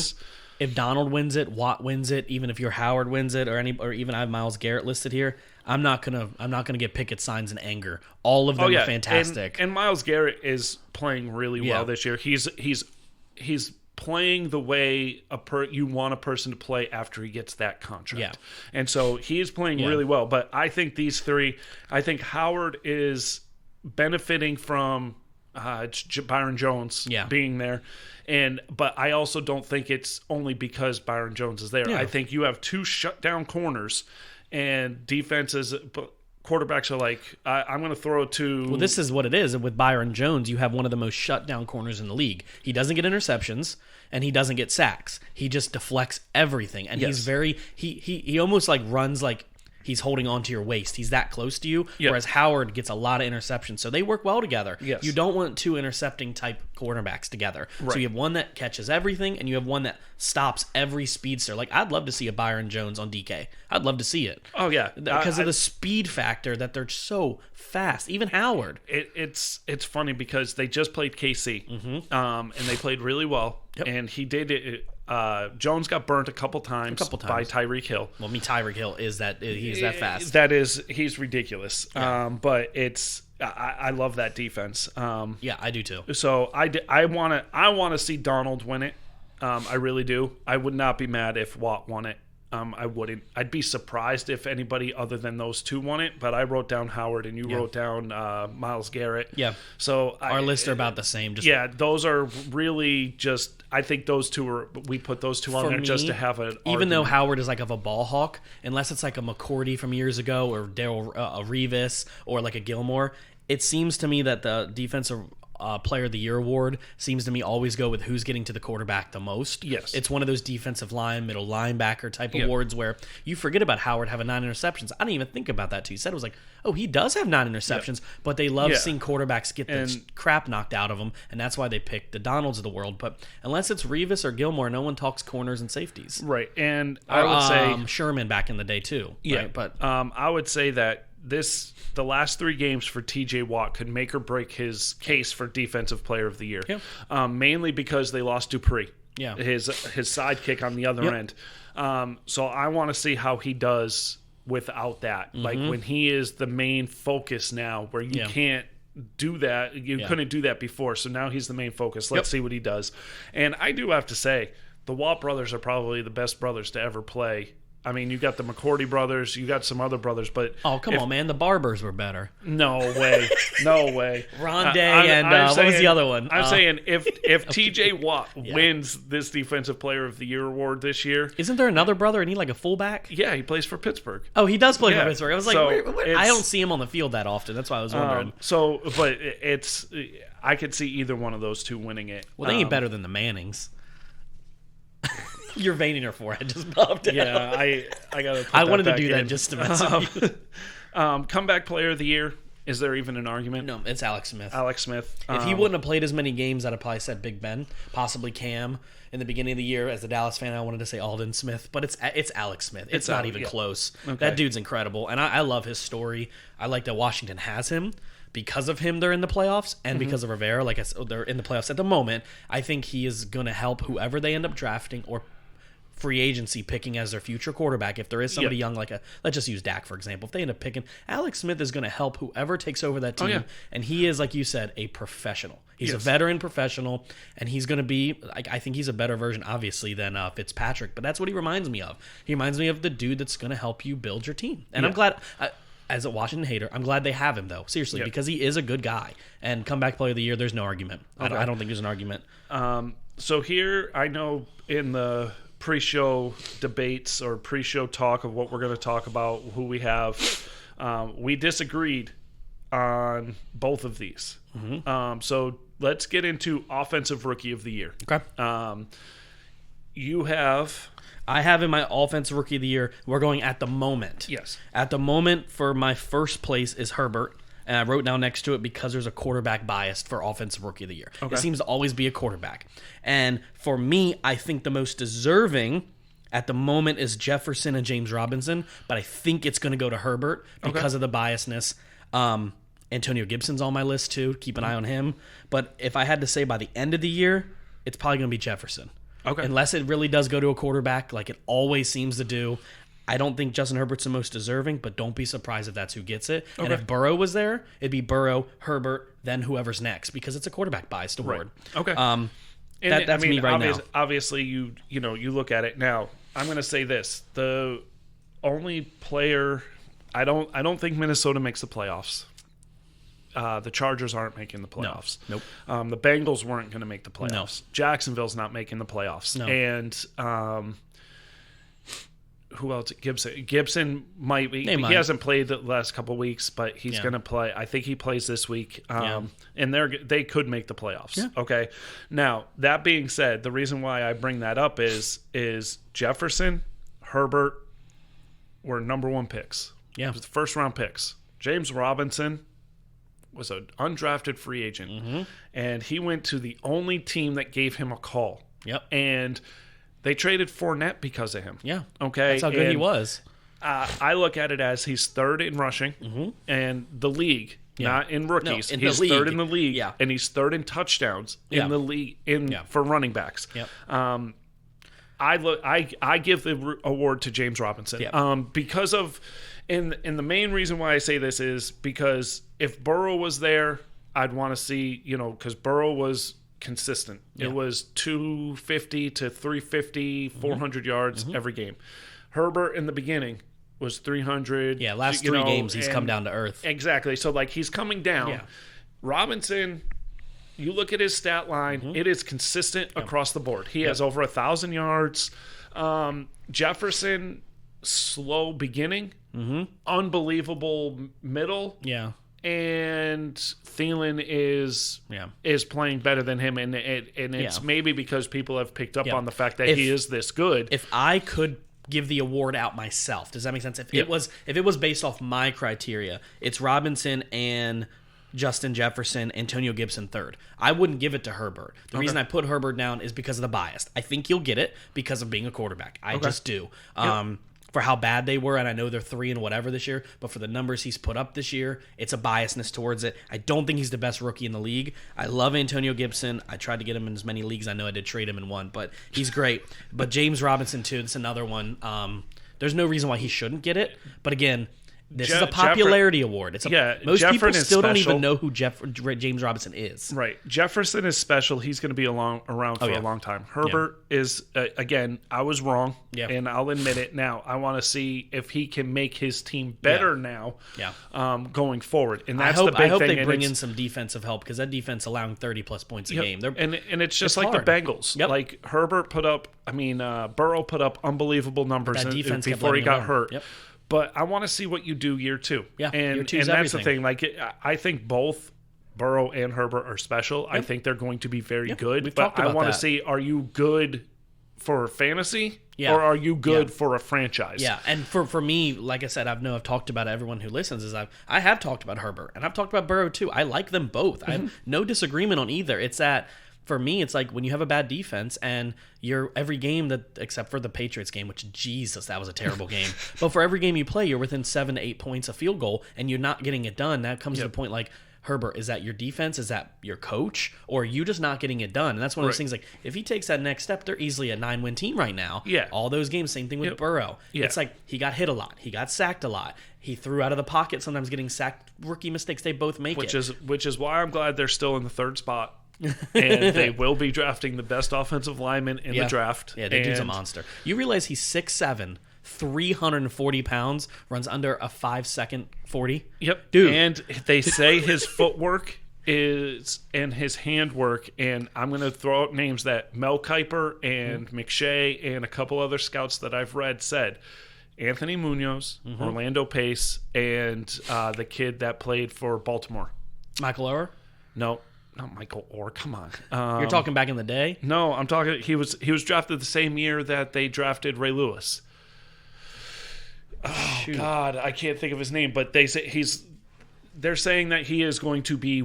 if Donald wins it, Watt wins it, even if your Howard wins it, or even I have Myles Garrett listed here, I'm not gonna get picket signs in anger. All of them are fantastic. And Myles Garrett is playing really well this year. He's playing the way you want a person to play after he gets that contract. Yeah. And so he's playing really well. But I think these three, I think Howard is benefiting from Byron Jones being there. But I also don't think it's only because Byron Jones is there. Yeah. I think you have two shutdown corners and defenses. Quarterbacks are like, I'm going to throw to... Well, this is what it is. With Byron Jones, you have one of the most shutdown corners in the league. He doesn't get interceptions, and he doesn't get sacks. He just deflects everything. And he's very... He almost like runs like he's holding on to your waist. He's that close to you, whereas Howard gets a lot of interceptions. So they work well together. Yes. You don't want two intercepting type cornerbacks together. Right. So you have one that catches everything, and you have one that stops every speedster. Like, I'd love to see a Byron Jones on DK. I'd love to see it. Oh, yeah. Because of the speed factor that they're so fast. Even Howard. It's funny because they just played KC, and they played really well. Yep. And he did it. Jones got burnt a couple times by Tyreek Hill. Well, Tyreek Hill he's that fast. He's ridiculous. Yeah. But I love that defense. Yeah, I do too. So I want to see Donald win it. I really do. I would not be mad if Watt won it. I wouldn't. I'd be surprised if anybody other than those two won it, but I wrote down Howard and you wrote down Myles Garrett. Yeah. So our lists are about the same. Those are really just, I think those two we put those two on there just to have an even though Howard is like of a ball hawk, unless it's like a McCourty from years ago or Darryl Revis or like a Gilmore, it seems to me that the defensive Player of the Year award seems to me always go with who's getting to the quarterback the most. Yes. It's one of those defensive line, middle linebacker type awards where you forget about Howard having 9 interceptions. I didn't even think about that too. You said it was like, oh, he does have 9 interceptions, but they love seeing quarterbacks get the crap knocked out of them, and that's why they pick the Donalds of the world. But unless it's Revis or Gilmore, no one talks corners and safeties. Right. And I would say Sherman back in the day too. Yeah. Right? But I would say that the last 3 games for TJ Watt could make or break his case for Defensive Player of the Year. Yeah. Mainly because they lost Dupree. Yeah. His sidekick on the other end. So I want to see how he does without that. Like when he is the main focus now, where you can't do that. You couldn't do that before. So now he's the main focus. Let's see what he does. And I do have to say, the Watt brothers are probably the best brothers to ever play. I mean, you got the McCourty brothers, you got some other brothers, but... Oh, come on, man. The Barbers were better. No way. No way. Rondé and what was the other one? I'm saying if TJ Watt wins this Defensive Player of the Year award this year... Isn't there another brother? Isn't he like a fullback? Yeah, he plays for Pittsburgh. Oh, he does play for Pittsburgh. I was like, I don't see him on the field that often. That's why I was wondering. But it's... I could see either one of those two winning it. Well, they ain't better than the Mannings. You're veining her forehead just popped out. Yeah, I gotta. I wanted to do that just to mess with you. Comeback Player of the Year. Is there even an argument? No, it's Alex Smith. Alex Smith. If he wouldn't have played as many games, I'd have probably said Big Ben, possibly Cam. In the beginning of the year, as a Dallas fan, I wanted to say Alden Smith, but it's Alex Smith. It's not even close. Okay. That dude's incredible, and I love his story. I like that Washington has him. Because of him, they're in the playoffs, and because of Rivera, like I said, they're in the playoffs at the moment. I think he is going to help whoever they end up drafting or free agency picking as their future quarterback. If there is somebody young, like let's just use Dak, for example. If they end up picking, Alex Smith is going to help whoever takes over that team. And he is, like you said, a professional. He's a veteran professional, and he's going to be, I think he's a better version, obviously, than Fitzpatrick. But that's what he reminds me of. He reminds me of the dude that's going to help you build your team. And I'm glad... as a Washington hater, I'm glad they have him, though. Seriously, because he is a good guy. And comeback player of the year, there's no argument. Okay. I don't think there's an argument. So here, I know in the pre-show debates or pre-show talk of what we're going to talk about, who we have, we disagreed on both of these. So let's get into Offensive Rookie of the Year. Okay. You have... I have in my Offensive Rookie of the Year, we're going at the moment. Yes. At the moment, for my first place is Herbert, and I wrote down next to it because there's a quarterback bias for Offensive Rookie of the Year. Okay. It seems to always be a quarterback. And for me, I think the most deserving at the moment is Jefferson and James Robinson, but I think it's going to go to Herbert because of the biasness. Antonio Gibson's on my list too. Keep an eye on him. But if I had to say by the end of the year, it's probably going to be Jefferson. Okay. Unless it really does go to a quarterback, like it always seems to do. I don't think Justin Herbert's the most deserving, but don't be surprised if that's who gets it. Okay. And if Burrow was there, it'd be Burrow, Herbert, then whoever's next, because it's a quarterback biased award. Right. Okay. That's me right now. Obviously, you look at it now. I'm going to say this: the only player I don't think Minnesota makes the playoffs. The Chargers aren't making the playoffs. No. Nope. The Bengals weren't going to make the playoffs. No. Jacksonville's not making the playoffs. No. And who else? Gibson might be. He hasn't played the last couple of weeks, but he's going to play. I think he plays this week. And they could make the playoffs. Yeah. Okay. Now, that being said, the reason why I bring that up is Jefferson, Herbert were number one picks. Yeah. It was the first round picks. James Robinson was an undrafted free agent, and he went to the only team that gave him a call. Yep. And they traded Fournette because of him. Yeah. Okay. That's how good he was. I look at it as he's third in rushing, and the league, not in rookies. No, he's third in the league, Yeah. and he's third in touchdowns in the league for running backs. Yep. I give the award to James Robinson. Yeah. Because of, and the main reason why I say this is because if Burrow was there, I'd want to see, because Burrow was consistent. Yeah. It was 250 to 350, 400 yards every game. Herbert in the beginning was 300. Yeah, last three games he's come down to earth. Exactly. So he's coming down. Yeah. Robinson, you look at his stat line, it is consistent across the board. He has over 1,000 yards. Jefferson, slow beginning, unbelievable middle. Yeah. And Thielen is playing better than him, and it's maybe because people have picked up on the fact that he is this good. If I could give the award out myself, does that make sense? If it was based off my criteria, it's Robinson and Justin Jefferson, Antonio Gibson third. I wouldn't give it to Herbert. The reason I put Herbert down is because of the bias. I think he'll get it because of being a quarterback. I just do. For how bad they were, and I know they're 3 and whatever this year, but for the numbers he's put up this year, it's a biasness towards it. I don't think he's the best rookie in the league. I love Antonio Gibson. I tried to get him in as many leagues. I know I did trade him in one, but he's great. But James Robinson, too, that's another one. There's no reason why he shouldn't get it. But again, this is a popularity award. It's most people still don't even know who James Robinson is. Right. Jefferson is special. He's going to be around for a long time. Herbert is, again, I was wrong, and I'll admit it now. I want to see if he can make his team better now going forward. And that's the big thing. I hope they bring in some defensive help because that defense allowing 30-plus points a game. And it's just like hard. The Bengals. Yep. Like Herbert Burrow put up unbelievable numbers before he got hurt. Yep. But I want to see what you do year two. Yeah, and year two's that's everything. the thing. I think both Burrow and Herbert are special. I think they're going to be very good. We've but talked about I want that. to see, are you good for fantasy Yeah. or are you good for a franchise? Yeah, and for me, like I said, I've talked about it, everyone who listens is I have talked about Herbert and i've talked about Burrow too. I like them both. I have no disagreement on either. It's that for me, it's like when you have a bad defense and you're every game that, except for the Patriots game, which Jesus, that was a terrible game. But for every game you play, you're within 7 to 8 points of field goal and you're not getting it done. That comes to the point like, Herbert, is that your defense? Is that your coach? Or are you just not getting it done? And that's one of those things like, if he takes that next step, they're easily a 9-win team right now. Yeah. All those games, same thing with Burrow. Yeah. It's like he got hit a lot. He got sacked a lot. He threw out of the pocket, sometimes getting sacked. Rookie mistakes, they both make Which is why I'm glad they're still in the third spot. And they will be drafting the best offensive lineman in the draft. Yeah, that dude's a monster. You realize he's 6'7", 340 pounds, runs under a 5-second 40? Yep. Dude. And they say his footwork is and his handwork, and I'm going to throw out names that Mel Kiper and McShay and a couple other scouts that I've read said. Anthony Munoz, Orlando Pace, and the kid that played for Baltimore. Michael Oher? No. Not Michael Orr. Come on. You're talking back in the day? No, I'm talking. He was drafted the same year that they drafted Ray Lewis. Oh shoot. God, I can't think of his name. But they say they're saying that he is going to be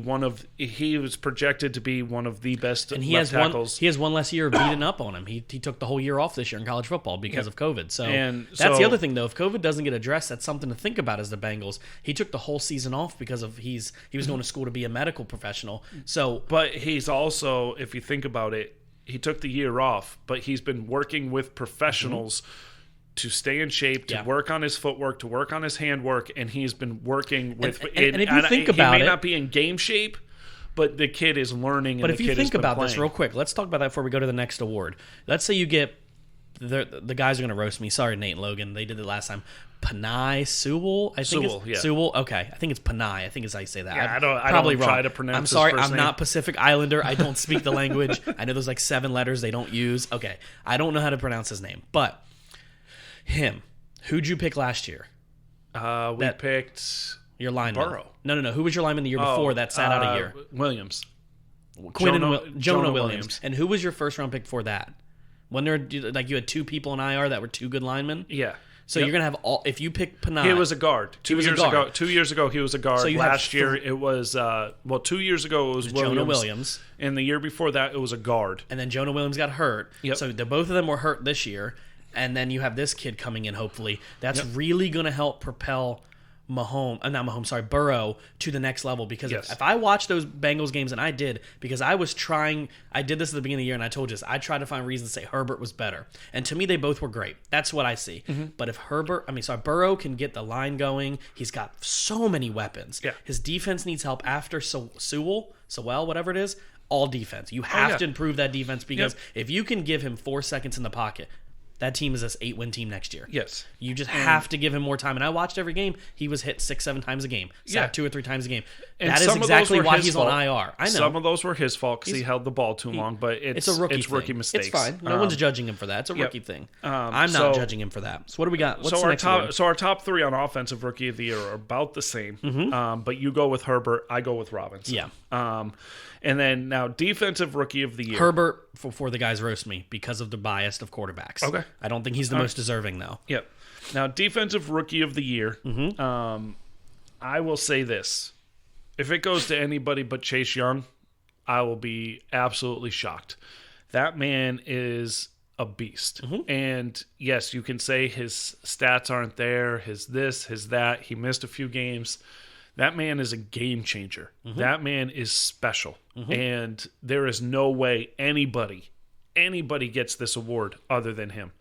he was projected to be one of the best and he left has tackles. He has one less year of beating up on him. He took the whole year off this year in college football because of COVID. So that's the other thing, though. If COVID doesn't get addressed, that's something to think about as the Bengals. He took the whole season off because of he was going to school to be a medical professional. So, but he's also, if you think about it, he took the year off, but he's been working with professionals to stay in shape, to work on his footwork, to work on his handwork, and he's been working with. And if you think about he may not be in game shape, but the kid is learning. But if you think about this real quick, let's talk about that before we go to the next award. Let's say you get the guys are going to roast me. Sorry, Nate and Logan. They did it last time. Panay Sewell, I think Sewell. Okay, I think it's Panay. I think is how you say that. Yeah, I don't try to pronounce. I'm sorry, his first I'm name. not Pacific Islander. I don't speak the language. I know there's like 7 letters they don't use. Okay, I don't know how to pronounce his name. But him, who'd you pick last year? We picked your lineman. Burrow. No. Who was your lineman the year before that sat out a year? Williams. Jonah Williams. And who was your first round pick for that? When there, like, you had 2 people in IR that were 2 good linemen. Yeah. So you're gonna have all. If you pick Panay, he was a guard. 2 years ago. 2 years ago, he was a guard. So last year it was 2 years ago it was Jonah Williams, and the year before that it was a guard. And then Jonah Williams got hurt. Yep. So both of them were hurt this year, and then you have this kid coming in. Hopefully, that's really gonna help propel Burrow to the next level. Because if I watched those Bengals games, and I did, because I did this at the beginning of the year, and I told you this, I tried to find reasons to say Herbert was better. And to me, they both were great. That's what I see. Mm-hmm. But if Burrow can get the line going, he's got so many weapons. Yeah. His defense needs help after Sewell, whatever it is, all defense. You have to improve that defense, because if you can give him 4 seconds in the pocket, that team is this 8-win team next year. Yes. You just have to give him more time. And I watched every game. He was hit 6-7 times a game. Sacked 2 or 3 times a game. And that is exactly why he's on IR. I know. Some of those were his fault because he held the ball too long, but it's a rookie mistakes. It's fine. No one's judging him for that. It's a rookie thing. I'm not judging him for that. So what do we got? What's the next one? So our top 3 on offensive rookie of the year are about the same. Mm-hmm. But you go with Herbert. I go with Robinson. Yeah. And then now defensive rookie of the year. Herbert, for the guys roast me because of the bias of quarterbacks. Okay. I don't think he's the most deserving, though. Yep. Now, defensive rookie of the year, I will say this. If it goes to anybody but Chase Young, I will be absolutely shocked. That man is a beast. Mm-hmm. And yes, you can say his stats aren't there, his this, his that. He missed a few games. That man is a game changer. Mm-hmm. That man is special. Mm-hmm. And there is no way anybody gets this award other than him.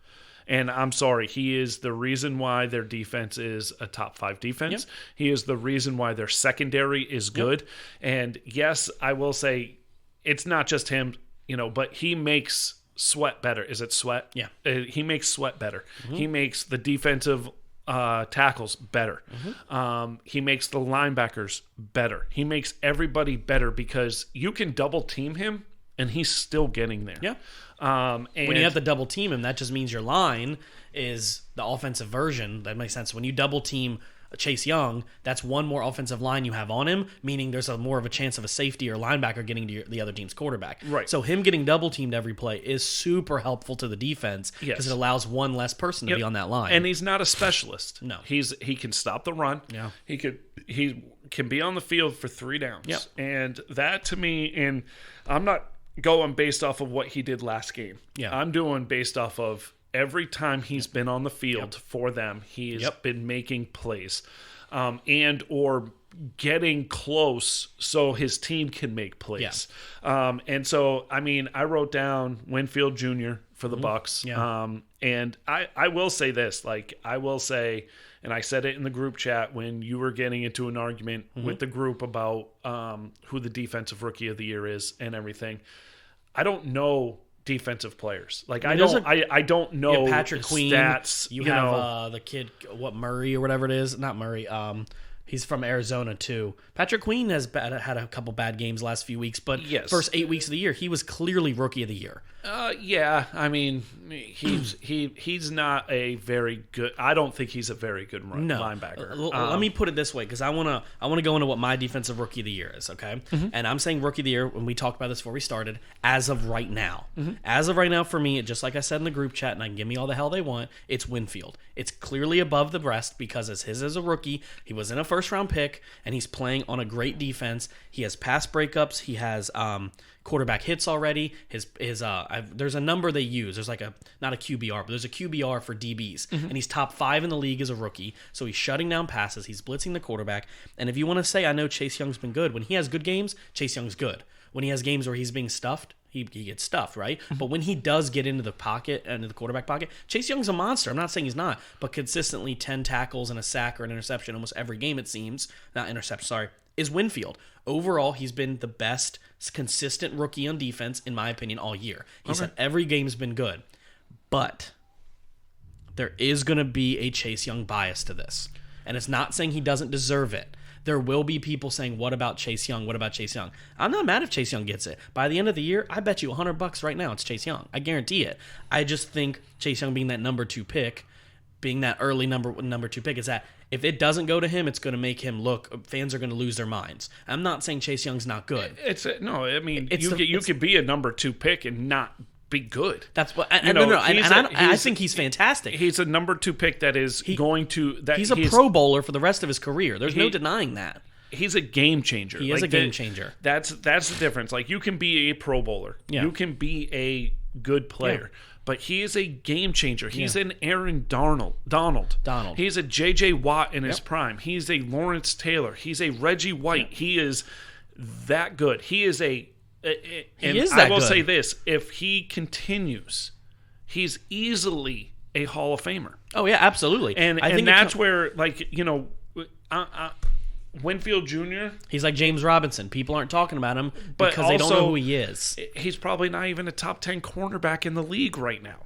And I'm sorry, he is the reason why their defense is a top 5 defense. Yep. He is the reason why their secondary is good. Yep. And yes, I will say it's not just him, but he makes Sweat better. Is it Sweat? Yeah. He makes Sweat better. Mm-hmm. He makes the defensive tackles better. Mm-hmm. He makes the linebackers better. He makes everybody better because you can double team him and he's still getting there. Yeah. And when you have to double team him, that just means your line is the offensive version. That makes sense. When you double team Chase Young, that's one more offensive line you have on him, meaning there's more of a chance of a safety or linebacker getting to the other team's quarterback. Right. So him getting double teamed every play is super helpful to the defense because it allows one less person to be on that line. And he's not a specialist. No. He can stop the run. Yeah. He can be on the field for 3 downs. Yep. And that to me, and I'm not going based off of what he did last game. Yeah. I'm doing based off of every time he's been on the field for them, he's been making plays and or getting close so his team can make plays. Yeah. And so, I wrote down Winfield Jr. for the Bucks. Yeah. And I will say this, and I said it in the group chat when you were getting into an argument with the group about who the defensive rookie of the year is and everything. I don't know defensive players. I don't know Patrick Queen stats. You have the kid, Murray or whatever it is. Not Murray. He's from Arizona too. Patrick Queen has had a couple bad games last few weeks, but first 8 weeks of the year, he was clearly rookie of the year. He's not a very good. I don't think he's a very good linebacker. Let me put it this way, because I want to go into what my defensive rookie of the year is. Okay, and I'm saying rookie of the year when we talked about this before we started. As of right now, for me, just like I said in the group chat, and I can give me all the hell they want, it's Winfield. It's clearly above the rest because it's his as a rookie. He was in a first-round pick, and he's playing on a great defense. He has pass breakups. He has quarterback hits already. There's a number they use. There's not a QBR, but there's a QBR for DBs, and he's top 5 in the league as a rookie. So he's shutting down passes. He's blitzing the quarterback. And if you want to say, I know Chase Young's been good. When he has good games, Chase Young's good. when he has games where he's being stuffed, he gets stuffed, right? But when he does get into the pocket, into the quarterback pocket, Chase Young's a monster. I'm not saying he's not, but consistently 10 tackles and a sack or an interception almost every game, it seems. Not interception, sorry, is Winfield. Overall, he's been the best consistent rookie on defense, in my opinion, all year. He said every game's been good. But there is going to be a Chase Young bias to this. And it's not saying he doesn't deserve it. There will be people saying, what about Chase Young? What about Chase Young? I'm not mad if Chase Young gets it. By the end of the year, I bet you $100 right now it's Chase Young. I guarantee it. I just think Chase Young being that number 2 pick, being that early number 2 pick, is that if it doesn't go to him, it's going to make him look, fans are going to lose their minds. I'm not saying Chase Young's not good. You could be a number 2 pick and not be good. That's what I think he's fantastic. He's a number 2 pick that is going to that he's a Pro Bowler for the rest of his career. There's no denying that. He's a game changer. He is a game changer. That's the difference. Like, you can be a Pro Bowler. Yeah. You can be a good player. Yeah. But he is a game changer. He's an Aaron Donald. He's a J.J. Watt in his prime. He's a Lawrence Taylor. He's a Reggie White. Yeah. He is that good. He is a I will say this: if he continues, he's easily a Hall of Famer. Oh yeah, absolutely. And I think that's where, like, Winfield Jr. He's like James Robinson. People aren't talking about him because they don't know who he is. He's probably not even a top 10 cornerback in the league right now.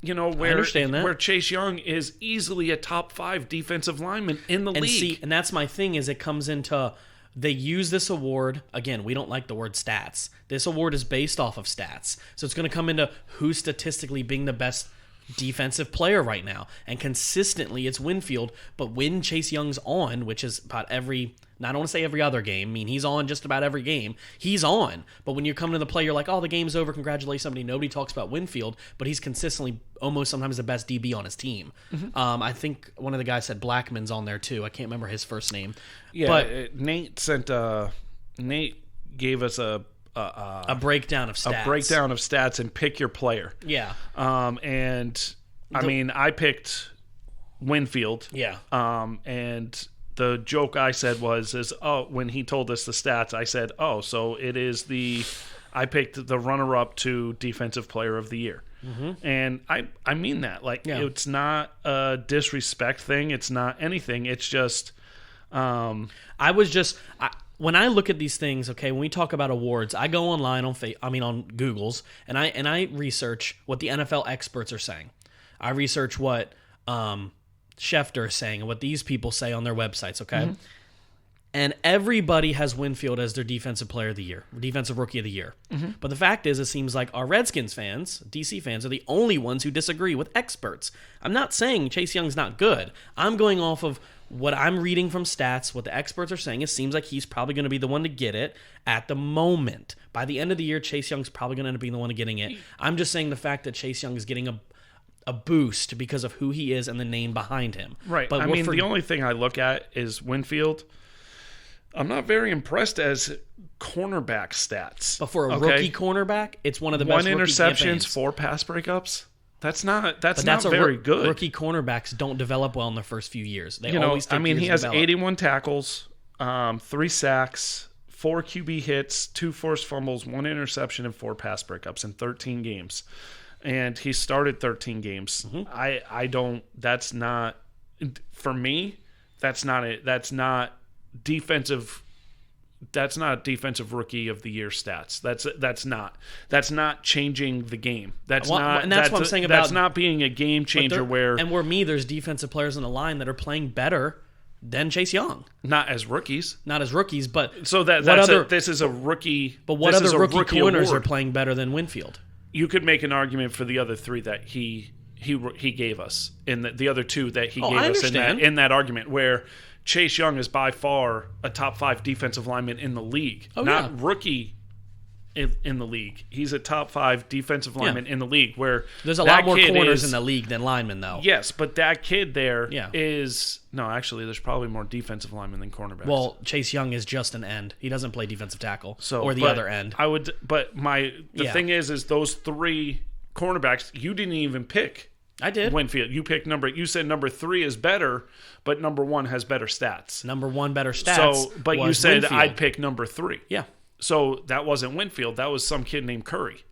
I understand that. Where Chase Young is easily a top 5 defensive lineman in the league. And that's my thing, is it comes into, they use this award, again, we don't like the word stats. This award is based off of stats. So it's going to come into who's statistically being the best defensive player right now. And consistently, it's Winfield. But when Chase Young's on, which is about I don't want to say every other game. I mean, he's on just about every game. He's on. But when you're coming to the play, you're like, oh, the game's over. Congratulate somebody. Nobody talks about Winfield. But he's consistently almost sometimes the best DB on his team. Mm-hmm. I think one of the guys said Blackman's on there too. I can't remember his first name. Yeah, but Nate gave us a breakdown of stats. A breakdown of stats and pick your player. Yeah. I picked Winfield. Yeah. And the joke I said was when he told us the stats, I said, so it is I picked the runner-up to Defensive Player of the Year. Mm-hmm. And I mean that. Like, it's not a disrespect thing. It's not anything. It's just... when I look at these things, okay, when we talk about awards, I go online on Google's, and I research what the NFL experts are saying. I research what Schefter is saying and what these people say on their websites, okay? Mm-hmm. And everybody has Winfield as their defensive player of the year, defensive rookie of the year. Mm-hmm. But the fact is, it seems like our Redskins fans, DC fans, are the only ones who disagree with experts. I'm not saying Chase Young's not good. I'm going off of what I'm reading from stats, what the experts are saying. It seems like he's probably going to be the one to get it at the moment. By the end of the year, Chase Young's probably going to end up being the one to getting it. I'm just saying the fact that Chase Young is getting a boost because of who he is and the name behind him. Right. But the only thing I look at is Winfield. I'm not very impressed as cornerback stats. But for a rookie cornerback, it's one of the best. 1 interceptions, 4 pass breakups. That's not very good. Rookie cornerbacks don't develop well in their first few years. They always take years he has to develop. 81 tackles, 3 sacks, 4 QB hits, 2 forced fumbles, 1 interception, and 4 pass breakups in 13 games. And he started 13 games. Mm-hmm. That's not, for me, that's not defensive rookie of the year stats. That's not changing the game. That's what I'm saying about that's not being a game changer there's defensive players on the line that are playing better than Chase Young. Not as rookies, but so this is a rookie. But what other rookie corners are playing better than Winfield? You could make an argument for the other 3 that he gave us, and the other 2 that he gave us in that argument, where Chase Young is by far a top 5 defensive lineman in the league. Not rookie in the league. He's a top 5 defensive lineman in the league, where there's a lot more corners in the league than linemen, though. Yes, but that kid there is... No, actually, there's probably more defensive linemen than cornerbacks. Well, Chase Young is just an end. He doesn't play defensive tackle or the other end. The thing is those 3 cornerbacks, you didn't even pick. I did. Winfield. You said number 3 is better, but number 1 has better stats. Number 1 better stats. So, but you said Winfield. I'd pick number 3. Yeah. So that wasn't Winfield. That was some kid named Curry.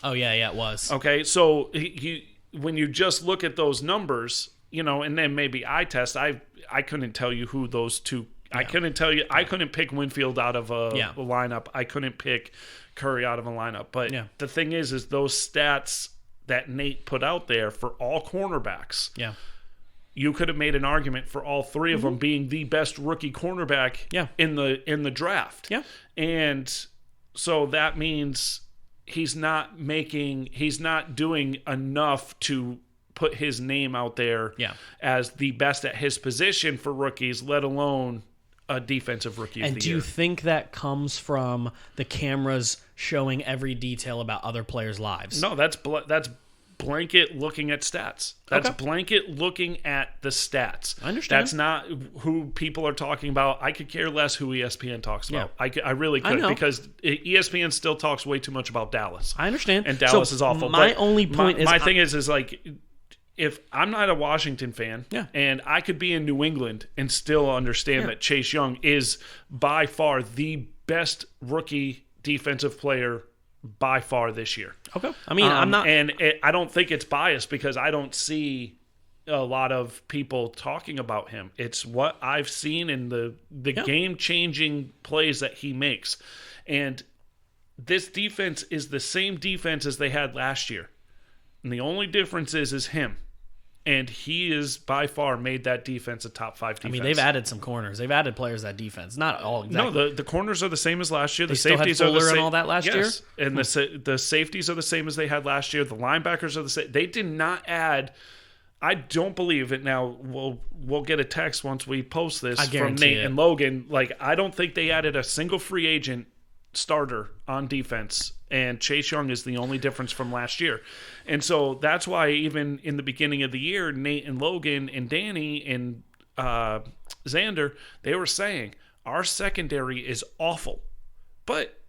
Oh, yeah, it was. Okay, so when you just look at those numbers, and then maybe eye test, I couldn't tell you who those two. Yeah. I couldn't tell you. I couldn't pick Winfield out of a lineup. I couldn't pick Curry out of a lineup. But the thing is those stats that Nate put out there for all cornerbacks. Yeah. You could have made an argument for all three of them being the best rookie cornerback in the draft. Yeah. And so that means he's not doing enough to put his name out there as the best at his position for rookies, let alone a defensive rookie of the year. And do you think that comes from the cameras showing every detail about other players' lives? No, that's blanket looking at stats. That's blanket looking at the stats. I understand. That's not who people are talking about. I could care less who ESPN talks about. I really could, because ESPN still talks way too much about Dallas. I understand. And Dallas is awful. My only point is... My thing is like... If I'm not a Washington fan, and I could be in New England and still understand that Chase Young is by far the best rookie defensive player by far this year. Okay. I mean, I'm not... And I don't think it's biased because I don't see a lot of people talking about him. It's what I've seen in the game-changing plays that he makes. And this defense is the same defense as they had last year. And the only difference is him. And he is by far made that defense a top 5 defense. I mean, they've added some corners. They've added players that defense. Not all exactly. No, the corners are the same as last year. The safeties are the same. And all that last year? And the safeties are the same as they had last year. The linebackers are the same. They did not add... I don't believe it. Now, we'll get a text once we post this from Nate and Logan. Like, I don't think they added a single free agent starter on defense, and Chase Young is the only difference from last year. And so that's why even in the beginning of the year, Nate and Logan and Danny and Xander, they were saying our secondary is awful, but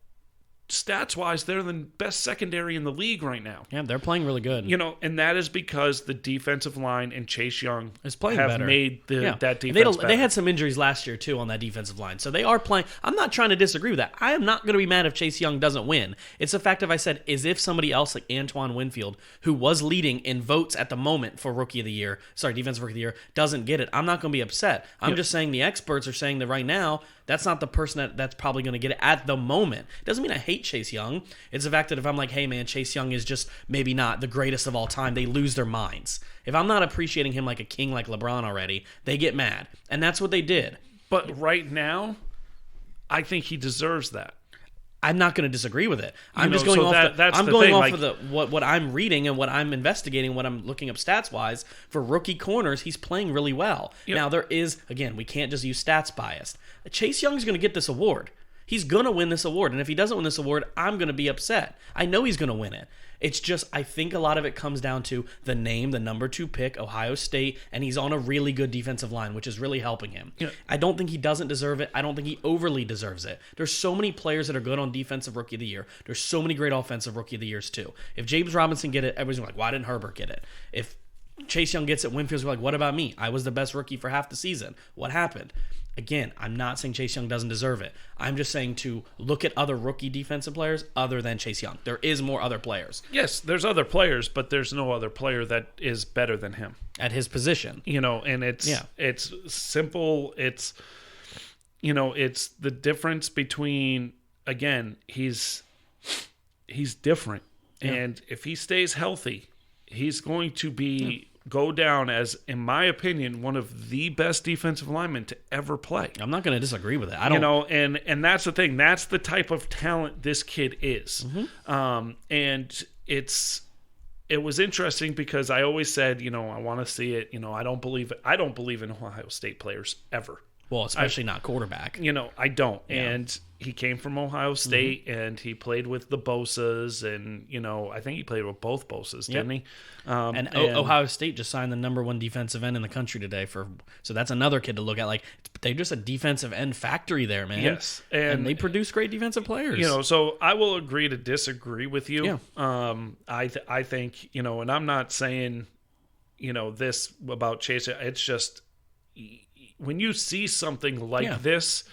stats-wise, they're the best secondary in the league right now. Yeah, they're playing really good. And that is because the defensive line and Chase Young is playing have better. Made that defense better. They had some injuries last year, too, on that defensive line. So they are playing. I'm not trying to disagree with that. I am not going to be mad if Chase Young doesn't win. It's the fact of I said, is if somebody else like Antoine Winfield, who was leading in votes at the moment for Rookie of the Year, defensive Rookie of the Year, doesn't get it, I'm not going to be upset. I'm just saying the experts are saying that right now, that's not the person that's probably going to get it at the moment. It doesn't mean I hate Chase Young. It's the fact that if I'm like, hey, man, Chase Young is just maybe not the greatest of all time, they lose their minds. If I'm not appreciating him like a king like LeBron already, they get mad. And that's what they did. But right now, I think he deserves that. I'm not going to disagree with it. I'm just going off of what I'm reading and what I'm investigating, what I'm looking up stats wise for rookie corners. He's playing really well. Yep. Now there is, again, we can't just use stats bias. Chase Young's going to get this award. He's going to win this award, and if he doesn't win this award, I'm going to be upset. I know he's going to win it. It's just, I think a lot of it comes down to the name, the number 2 pick, Ohio State, and he's on a really good defensive line, which is really helping him. Yeah. I don't think he doesn't deserve it. I don't think he overly deserves it. There's so many players that are good on defensive Rookie of the Year. There's so many great offensive Rookie of the Years, too. If James Robinson get it, everybody's like, why didn't Herbert get it? If Chase Young gets it, Winfield's like, what about me? I was the best rookie for half the season. What happened? Again, I'm not saying Chase Young doesn't deserve it. I'm just saying to look at other rookie defensive players other than Chase Young. There is more other players. Yes, there's other players, but there's no other player that is better than him. At his position. And it's simple. It's the difference between, again, he's different. Yeah. And if he stays healthy, he's going to go down as, in my opinion, one of the best defensive linemen to ever play. I'm not going to disagree with it. I don't, and that's the thing. That's the type of talent this kid is. Mm-hmm. And it was interesting because I always said, I want to see it. I don't believe in Ohio State players ever. Well, especially not quarterback. I don't. Yeah. And he came from Ohio State, mm-hmm. and he played with the Bosas, and, I think he played with both Bosas, didn't he? And Ohio State just signed the number 1 defensive end in the country today. So that's another kid to look at. Like, they're just a defensive end factory there, man. Yes. And they produce great defensive players. So I will agree to disagree with you. Yeah. I think, and I'm not saying, this about Chase. It's just... when you see something like this,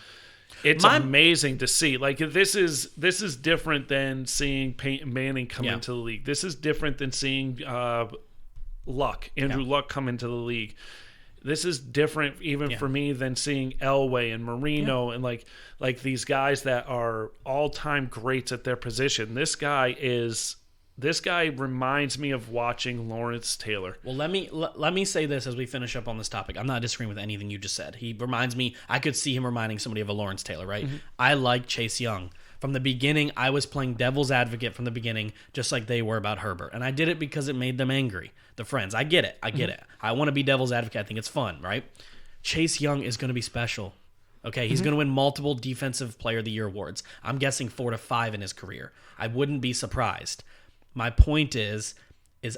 It's amazing to see. Like this is different than seeing Peyton Manning come into the league. This is different than seeing Andrew Luck come into the league. This is different even for me than seeing Elway and Marino and like these guys that are all-time greats at their position. This guy reminds me of watching Lawrence Taylor. Well, let me say this as we finish up on this topic. I'm not disagreeing with anything you just said. He reminds me, I could see him reminding somebody of a Lawrence Taylor, right? Mm-hmm. I like Chase Young. From the beginning, I was playing devil's advocate from the beginning, just like they were about Herbert. And I did it because it made them angry, the friends. I get it. I want to be devil's advocate. I think it's fun, right? Chase Young is going to be special. Okay, he's going to win multiple Defensive Player of the Year awards. I'm guessing 4 to 5 in his career. I wouldn't be surprised. My point is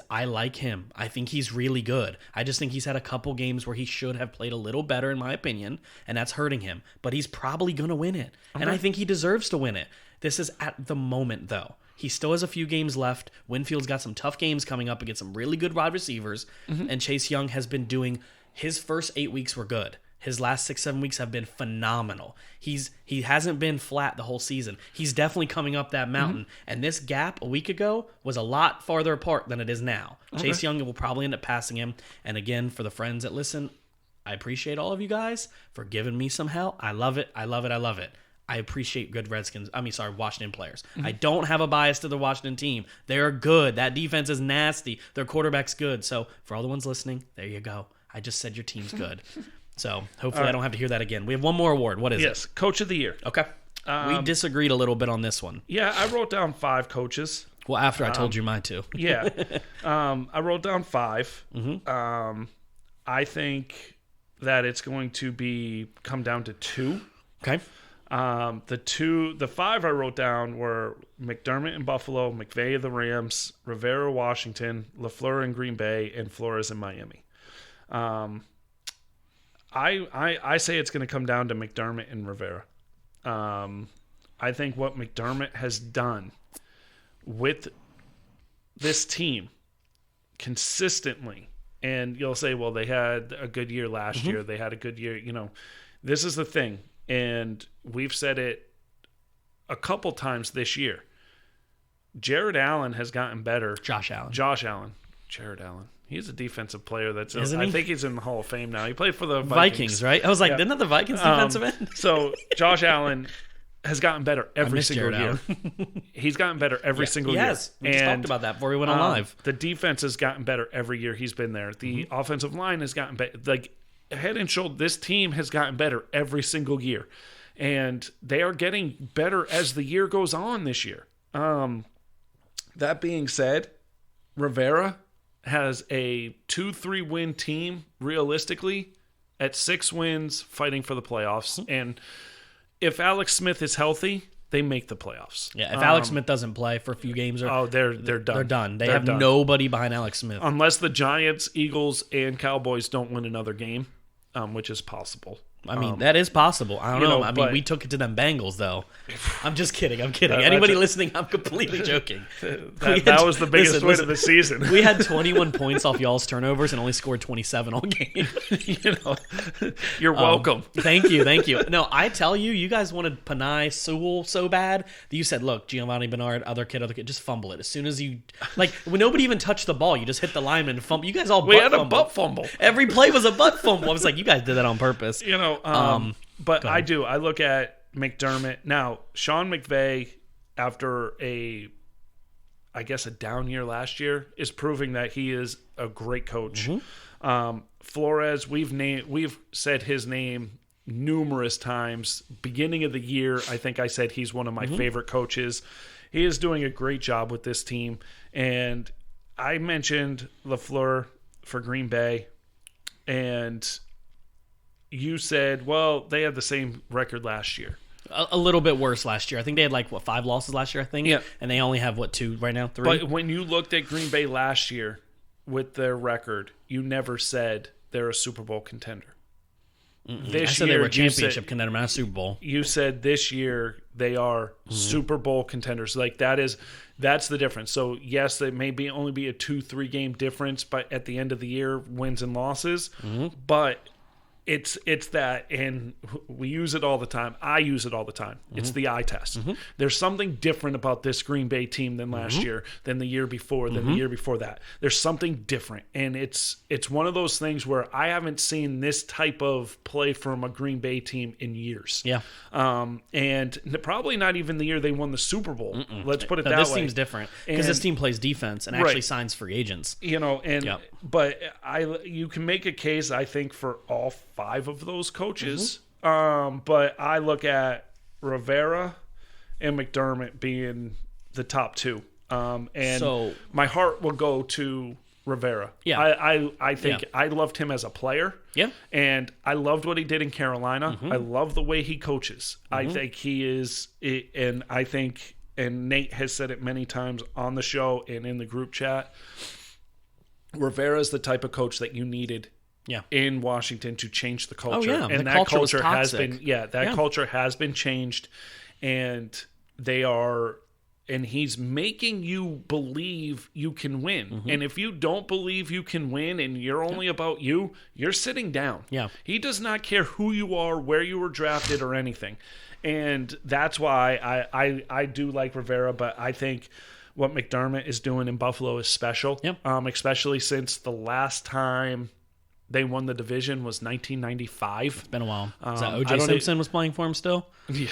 I like him. I think he's really good. I just think he's had a couple games where he should have played a little better, in my opinion, and that's hurting him. But he's probably going to win it, and I think he deserves to win it. This is at the moment, though. He still has a few games left. Winfield's got some tough games coming up against some really good wide receivers, and Chase Young has been doing – his first 8 weeks were good. His last 6-7 weeks have been phenomenal. He hasn't been flat the whole season. He's definitely coming up that mountain. And this gap a week ago was a lot farther apart than it is now. Okay. Chase Young will probably end up passing him. And again, for the friends that listen, I appreciate all of you guys for giving me some help. I love it. I love it. I love it. I appreciate good Washington players. I don't have a bias to the Washington team. They're good. That defense is nasty. Their quarterback's good. So for all the ones listening, there you go. I just said your team's good. So hopefully I don't have to hear that again. We have one more award. What is it? Yes, Coach of the Year. Okay. We disagreed a little bit on this one. Yeah, I wrote down 5 coaches. Well, after I told you mine too. Yeah. I wrote down 5. I think that it's going to come down to 2. Okay. The 5 I wrote down were McDermott in Buffalo, McVay of the Rams, Rivera Washington, LaFleur in Green Bay, and Flores in Miami. I say it's going to come down to McDermott and Rivera. I think what McDermott has done with this team consistently, and you'll say, well, they had a good year last year. They had a good year. This is the thing, and we've said it a couple times this year. Jared Allen has gotten better. Josh Allen. Jared Allen. He's a defensive player I think he's in the Hall of Fame now. He played for the Vikings, right? I was like, didn't the Vikings defensive end? So Josh Allen has gotten better every single year. He's gotten better every single year. Yes, we just talked about that before we went on live. The defense has gotten better every year he's been there. The offensive line has gotten better. Like, head and shoulder, this team has gotten better every single year. And they are getting better as the year goes on this year. That being said, Rivera has a 2-3 win team realistically at 6 wins fighting for the playoffs. And if Alex Smith is healthy, they make the playoffs. Yeah, if Alex Smith doesn't play for a few games, they're done. They're done. They have nobody behind Alex Smith. Unless the Giants, Eagles, and Cowboys don't win another game, which is possible. I mean, that is possible. I don't know. I mean, we took it to them Bengals, though. I'm just kidding. Anybody listening, I'm completely joking. That was the biggest win of the season. We had 21 points off y'all's turnovers and only scored 27 all game. You're welcome. Thank you. No, I tell you, you guys wanted Panay Sewell so bad that you said, look, Giovanni Bernard, other kid, just fumble it. As soon as you, when nobody even touched the ball, you just hit the lineman and fumble. You guys all butt fumbled. We had a butt fumble. Every play was a butt fumble. I was like, you guys did that on purpose. But I do. I look at McDermott. Now, Sean McVay, after a down year last year, is proving that he is a great coach. Flores, we've said his name numerous times. Beginning of the year, I think I said he's one of my favorite coaches. He is doing a great job with this team. And I mentioned LaFleur for Green Bay, and you said, well, they had the same record last year. A little bit worse last year. I think they had 5 losses last year, I think. Yeah. And they only have 2 right now? 3? But when you looked at Green Bay last year with their record, you never said they're a Super Bowl contender. I said they were a championship contender, not a Super Bowl. You said this year they are Super Bowl contenders. That's the difference. So, yes, it may only be a 2-3 game difference, but at the end of the year, wins and losses. But It's that, and we use it all the time. I use it all the time. It's the eye test. There's something different about this Green Bay team than last year, than the year before, than the year before that. There's something different, and it's one of those things where I haven't seen this type of play from a Green Bay team in years. Yeah. And probably not even the year they won the Super Bowl. Let's put it that way. This team's different because this team plays defense and actually signs free agents. But you can make a case, I think, for all 5 of those coaches. But I look at Rivera and McDermott being the top 2. And so, my heart will go to Rivera. Yeah. I think I loved him as a player. Yeah. And I loved what he did in Carolina. I love the way he coaches. I think he is, and I think, and Nate has said it many times on the show and in the group chat, Rivera is the type of coach that you needed in Washington to change the culture. Oh, yeah. And that culture has been culture has been changed, and and he's making you believe you can win. And if you don't believe you can win and you're only about you're sitting down. Yeah. He does not care who you are, where you were drafted, or anything. And that's why I do like Rivera, but I think what McDermott is doing in Buffalo is special. Yep. Especially since the last time they won the division was 1995. It's been a while. Is that O.J. Simpson was playing for him still? Yeah.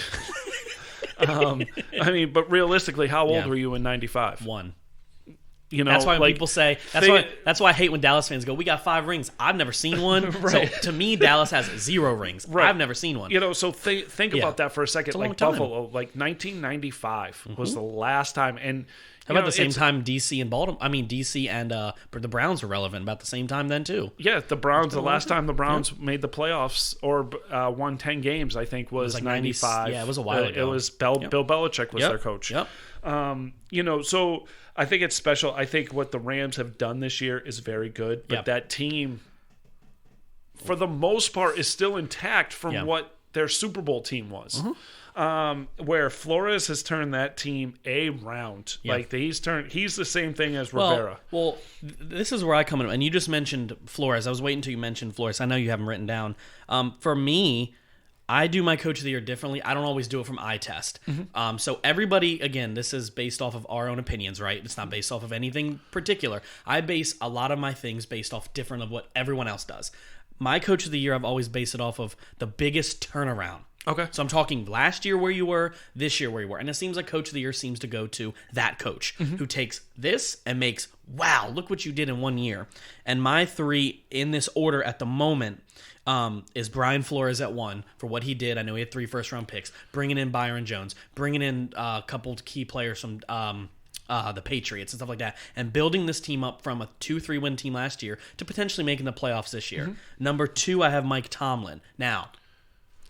But realistically, how old were you in 95? 1. That's why people say that's why I hate when Dallas fans go, "We got 5 rings." I've never seen one. Right. So to me, Dallas has 0 rings. Right. I've never seen one. So think about that for a second. Like Buffalo, like 1995 was the last time, and how about the same time DC and Baltimore? I mean, DC and the Browns were relevant about the same time then too. Yeah, the Browns. The last time the Browns made the playoffs or won 10 games, I think, was like 95. Yeah, it was a while ago. It was Bill Belichick was their coach. Yep. So I think it's special. I think what the Rams have done this year is very good, but that team, for the most part, is still intact from what their Super Bowl team was. Where Flores has turned that team around. Like he's the same thing as Rivera. Well, this is where I come in, and you just mentioned Flores. I was waiting until you mentioned Flores. I know you have him written down. For me, I do my coach of the year differently. I don't always do it from eye test. So everybody, again, this is based off of our own opinions, right? It's not based off of anything particular. I base a lot of my things based off different of what everyone else does. My coach of the year, I've always based it off of the biggest turnaround. Okay. So I'm talking last year where you were, this year where you were. And it seems like coach of the year seems to go to that coach who takes this and makes, wow, look what you did in 1 year. And my 3 in this order at the moment is Brian Flores at 1 for what he did. I know he had 3 first-round picks. Bringing in Byron Jones. Bringing in a couple key players from the Patriots and stuff like that. And building this team up from a 2-3 win team last year to potentially making the playoffs this year. Number 2, I have Mike Tomlin. Now,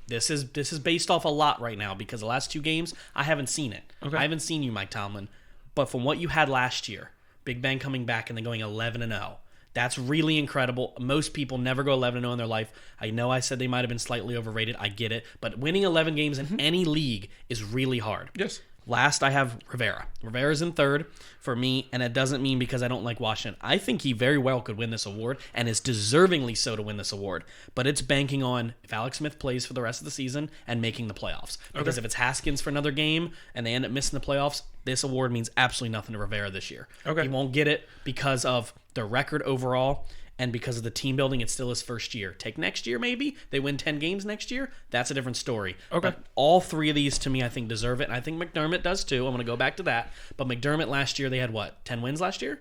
this is based off a lot right now because the last 2 games, I haven't seen it. Okay. I haven't seen you, Mike Tomlin. But from what you had last year, Big Ben coming back and then going 11-0, that's really incredible. Most people never go 11-0 in their life. I know I said they might have been slightly overrated. I get it. But winning 11 games in any league is really hard. Yes. Last, I have Rivera. Rivera's in 3rd for me, and it doesn't mean because I don't like Washington. I think he very well could win this award, and is deservingly so to win this award. But it's banking on if Alex Smith plays for the rest of the season and making the playoffs. Because if it's Haskins for another game and they end up missing the playoffs, this award means absolutely nothing to Rivera this year. Okay. He won't get it because of the record overall. And because of the team building, it's still his first year. Take next year, maybe. They win 10 games next year. That's a different story. Okay. But all 3 of these, to me, I think deserve it. And I think McDermott does, too. I'm going to go back to that. But McDermott last year, they had, 10 wins last year?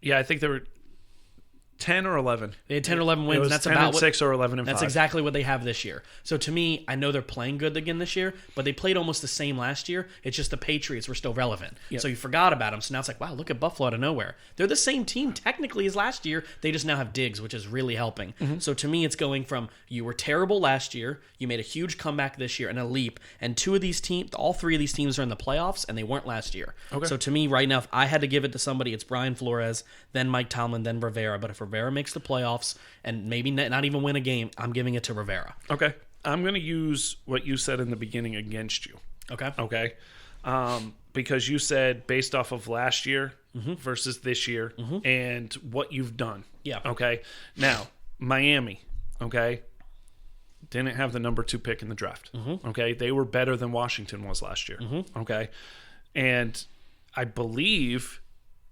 Yeah, I think there were 10 or 11. They had 10 or 11 wins. It was That's 10 about and 6 or 11 and 5. That's exactly what they have this year. So to me, I know they're playing good again this year, but they played almost the same last year. It's just the Patriots were still relevant. Yep. So you forgot about them. So now it's like, wow, look at Buffalo out of nowhere. They're the same team technically as last year. They just now have Diggs, which is really helping. So to me, it's going from you were terrible last year, you made a huge comeback this year and a leap, and 2 of these teams, all 3 of these teams are in the playoffs, and they weren't last year. Okay. So to me, right now, if I had to give it to somebody, it's Brian Flores, then Mike Tomlin, then Rivera. But if Rivera makes the playoffs, and maybe not even win a game, I'm giving it to Rivera. Okay. I'm going to use what you said in the beginning against you. Okay. Okay. Because you said based off of last year versus this year and what you've done. Yeah. Okay. Now, Miami. Okay. didn't have the number 2 pick in the draft. Okay, they were better than Washington was last year. Okay, and I believe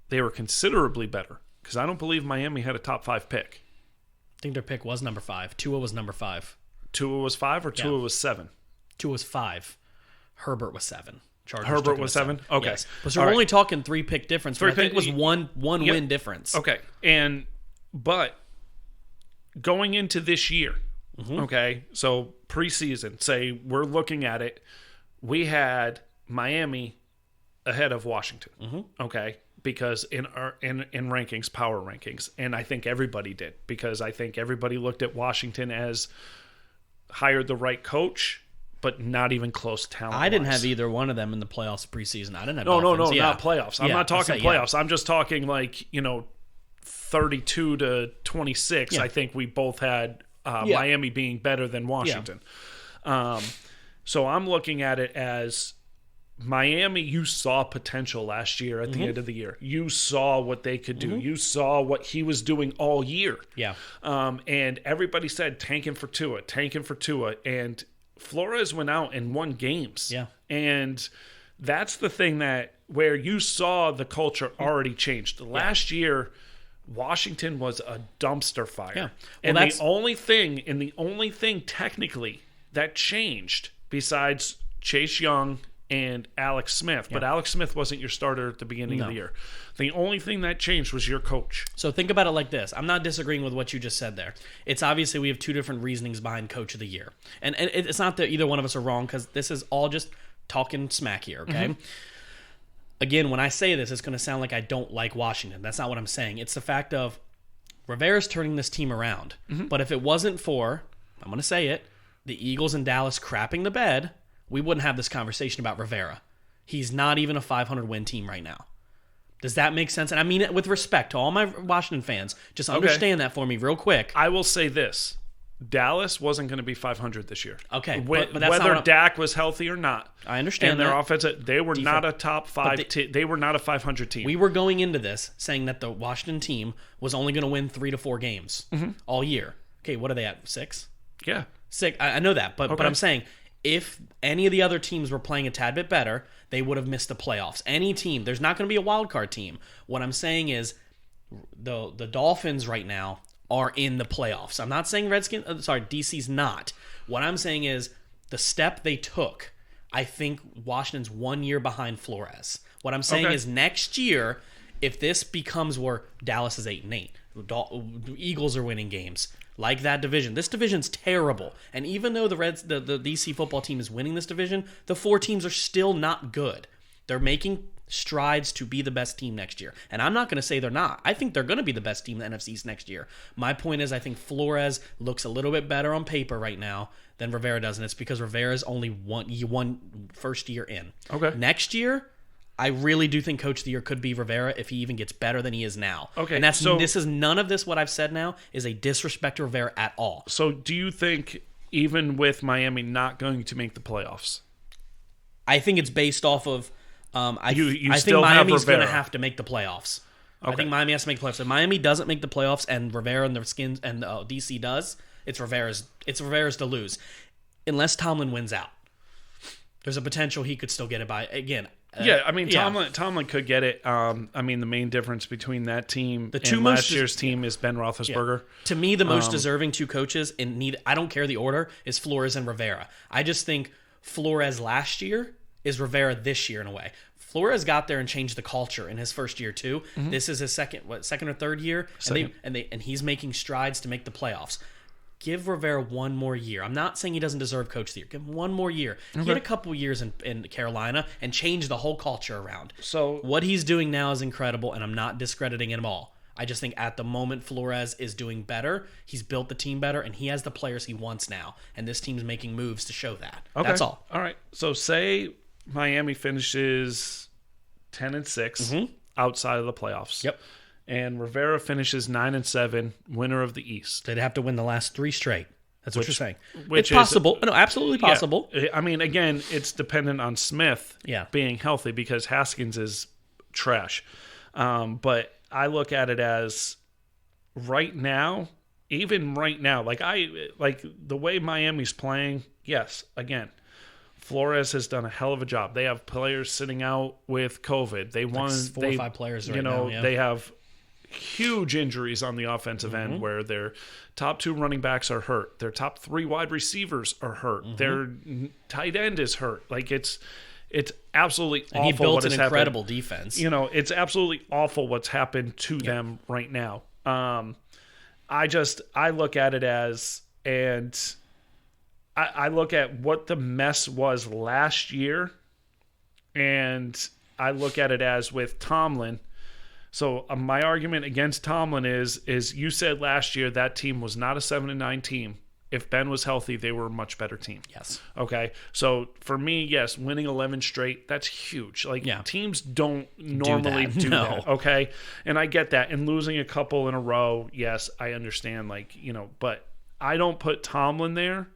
they were considerably better because I don't believe Miami had a top 5 pick. I think their pick was number 5. Tua was number 5. Tua was 5 or Tua was 7? Tua was 5. Herbert was 7. Chargers Herbert was 7? Okay. Yes. But we're only talking 3 pick difference. I think it was one win difference. Okay. But going into this year, okay, so preseason, say we're looking at it, we had Miami ahead of Washington. Okay. Because in rankings, power rankings, and I think everybody did, because I think everybody looked at Washington as hired the right coach, but not even close talent. I didn't have either one of them in the playoffs preseason. I didn't have no, Dolphins. not playoffs. I'm not talking playoffs. I'm just talking 32 to 26. I think we both had Miami being better than Washington. So I'm looking at it as Miami, you saw potential last year at the end of the year. You saw what they could do. You saw what he was doing all year. Yeah. And everybody said tanking for Tua. And Flores went out and won games. Yeah. And that's the thing where you saw the culture already changed. Last year, Washington was a dumpster fire. Yeah. Well, and the only thing technically that changed besides Chase Young and Alex Smith, but Alex Smith wasn't your starter at the beginning of the year. The only thing that changed was your coach. So think about it like this. I'm not disagreeing with what you just said there. It's obviously we have 2 different reasonings behind Coach of the Year. And it's not that either one of us are wrong, because this is all just talking smack here, okay? Again, when I say this, it's going to sound like I don't like Washington. That's not what I'm saying. It's the fact of Rivera's turning this team around. But if it wasn't for, I'm going to say it, the Eagles and Dallas crapping the bed, we wouldn't have this conversation about Rivera. He's not even a 500-win team right now. Does that make sense? And I mean it with respect to all my Washington fans. Just understand that for me real quick. I will say this. Dallas wasn't going to be 500 this year. Okay. But that's whether Dak was healthy or not. I understand and their offense, they were not a top 5 they were not a 500 team. We were going into this saying that the Washington team was only going to win 3 to 4 games all year. Okay, what are they at? 6? Yeah. 6. I know that, but I'm saying if any of the other teams were playing a tad bit better, they would have missed the playoffs. Any team, there's not going to be a wild card team. What I'm saying is the Dolphins right now are in the playoffs. I'm not saying DC's not. What I'm saying is the step they took, I think Washington's 1 year behind Flores. What I'm saying is next year, if this becomes where Dallas is 8-8, Eagles are winning games, like that division. This division's terrible. And even though the DC football team is winning this division, the 4 teams are still not good. They're making strides to be the best team next year. And I'm not going to say they're not. I think they're going to be the best team in the NFC East next year. My point is I think Flores looks a little bit better on paper right now than Rivera does, and it's because Rivera's only one first year in. Okay. Next year, I really do think Coach of the Year could be Rivera if he even gets better than he is now. Okay. And this is none of this, what I've said now, is a disrespect to Rivera at all. So do you think, even with Miami not going to make the playoffs? I think it's based off of I think still Miami's have going to Rivera. have to make the playoffs. Okay. I think Miami has to make the playoffs. If Miami doesn't make the playoffs and Rivera and the Skins and DC does, it's Rivera's to lose. Unless Tomlin wins out. There's a potential he could still get it by. Again, Tomlin could get it. The main difference between that team and last year's team is Ben Roethlisberger. Yeah. To me, the most deserving 2 coaches, I don't care the order, is Flores and Rivera. I just think Flores last year is Rivera this year in a way. Flores got there and changed the culture in his first year too. Mm-hmm. This is his second or third year, and he's making strides to make the playoffs. Give Rivera 1 more year. I'm not saying he doesn't deserve Coach of the Year. Give him 1 more year. Okay. He had a couple years in Carolina and changed the whole culture around. So what he's doing now is incredible, and I'm not discrediting him at all. I just think at the moment Flores is doing better. He's built the team better, and he has the players he wants now. And this team's making moves to show that. Okay. That's all. All right. So say Miami finishes 10-6 outside of the playoffs. Yep. And Rivera finishes 9-7, winner of the East. They'd have to win the last 3 straight. That's what you're saying. It's possible. No, absolutely possible. Yeah. I mean, again, it's dependent on Smith being healthy because Haskins is trash. But I look at it as right now, even right now, like the way Miami's playing, yes, again, Flores has done a hell of a job. They have players sitting out with COVID. They won 4 or 5 players right now. Yeah. They have huge injuries on the offensive end where their top 2 running backs are hurt. Their top 3 wide receivers are hurt. Their tight end is hurt. Like it's absolutely awful. And he built what an has incredible happened. defense. It's absolutely awful what's happened to them right now. I look at it as, and I look at what the mess was last year, and I look at it as with Tomlin. So my argument against Tomlin is you said last year that team was not a 7-9 team. If Ben was healthy, they were a much better team. Yes. Okay. So for me, yes, winning 11 straight, that's huge. Like teams don't normally do that. Okay. And I get that. And losing a couple in a row, yes, I understand. But I don't put Tomlin there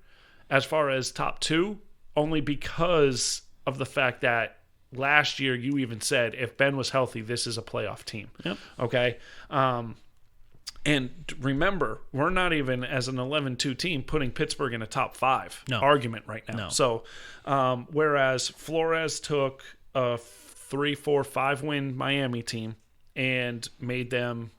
as far as top 2, only because of the fact that last year you even said if Ben was healthy, this is a playoff team. Yep. Okay. And remember, we're not even, as an 11-2 team, putting Pittsburgh in a top 5 argument right now. No. So, whereas Flores took a 3-4-5 win Miami team and made them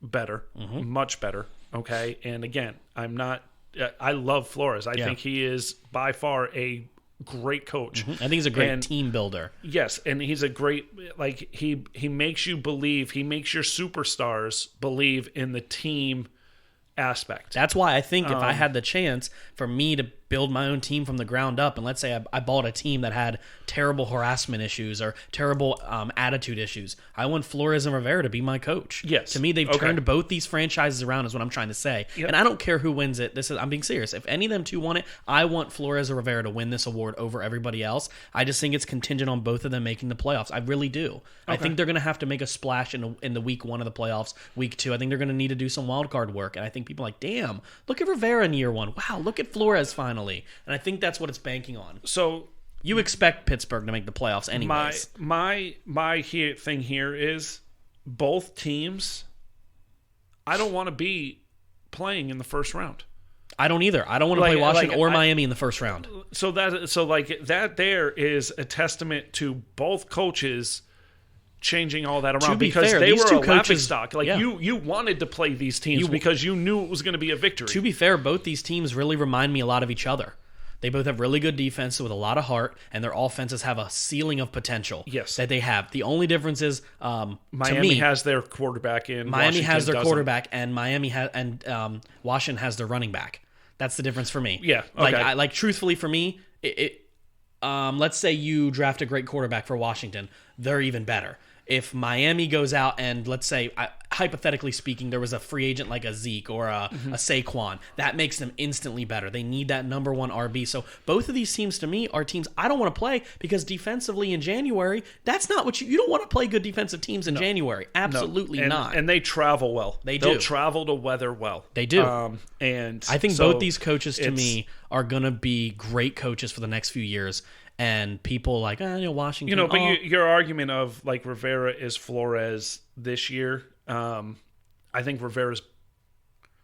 better, much better. Okay. And again, I love Flores. I think he is by far a great coach. I think he's a great team builder. Yes, and he's a great, he makes you believe, he makes your superstars believe in the team aspect. That's why I think if I had the chance for me to build my own team from the ground up, and let's say I bought a team that had terrible harassment issues or terrible attitude issues, I want Flores and Rivera to be my coach. Yes. To me, they've turned both these franchises around is what I'm trying to say. Yep. And I don't care who wins it. I'm being serious. If any of them 2 won it, I want Flores or Rivera to win this award over everybody else. I just think it's contingent on both of them making the playoffs. I really do. I think they're going to have to make a splash in the week 1 of the playoffs. Week 2, I think they're going to need to do some wild card work. And I think people are like, damn, look at Rivera in year 1. Wow, look at Flores finally. And I think that's what it's banking on. So you expect Pittsburgh to make the playoffs anyways. My thing here is both teams, I don't want to be playing in the first round. I don't either. I don't want to play Washington or Miami in the first round. So that there is a testament to both coaches changing all that around because fair, they were a laughing coaches, stock. You wanted to play these teams because you knew it was going to be a victory. To be fair, both these teams really remind me a lot of each other. They both have really good defenses with a lot of heart, and their offenses have a ceiling of potential that they have. The only difference is Miami has their quarterback in. Miami Washington has their doesn't. quarterback, and Washington has their running back. That's the difference for me. Yeah. Okay. Truthfully for me, let's say you draft a great quarterback for Washington, they're even better. If Miami goes out and, let's say, hypothetically speaking, there was a free agent like a Zeke or a Saquon, that makes them instantly better. They need that number 1 RB. So both of these teams, to me, are teams I don't want to play because defensively in January, that's not what you don't want to play good defensive teams in January. Absolutely not. And they travel well. They'll travel to weather well. They do. And I think both these coaches, to me, are going to be great coaches for the next few years. And people like, Washington. But your argument of like Rivera is Flores this year. I think Rivera's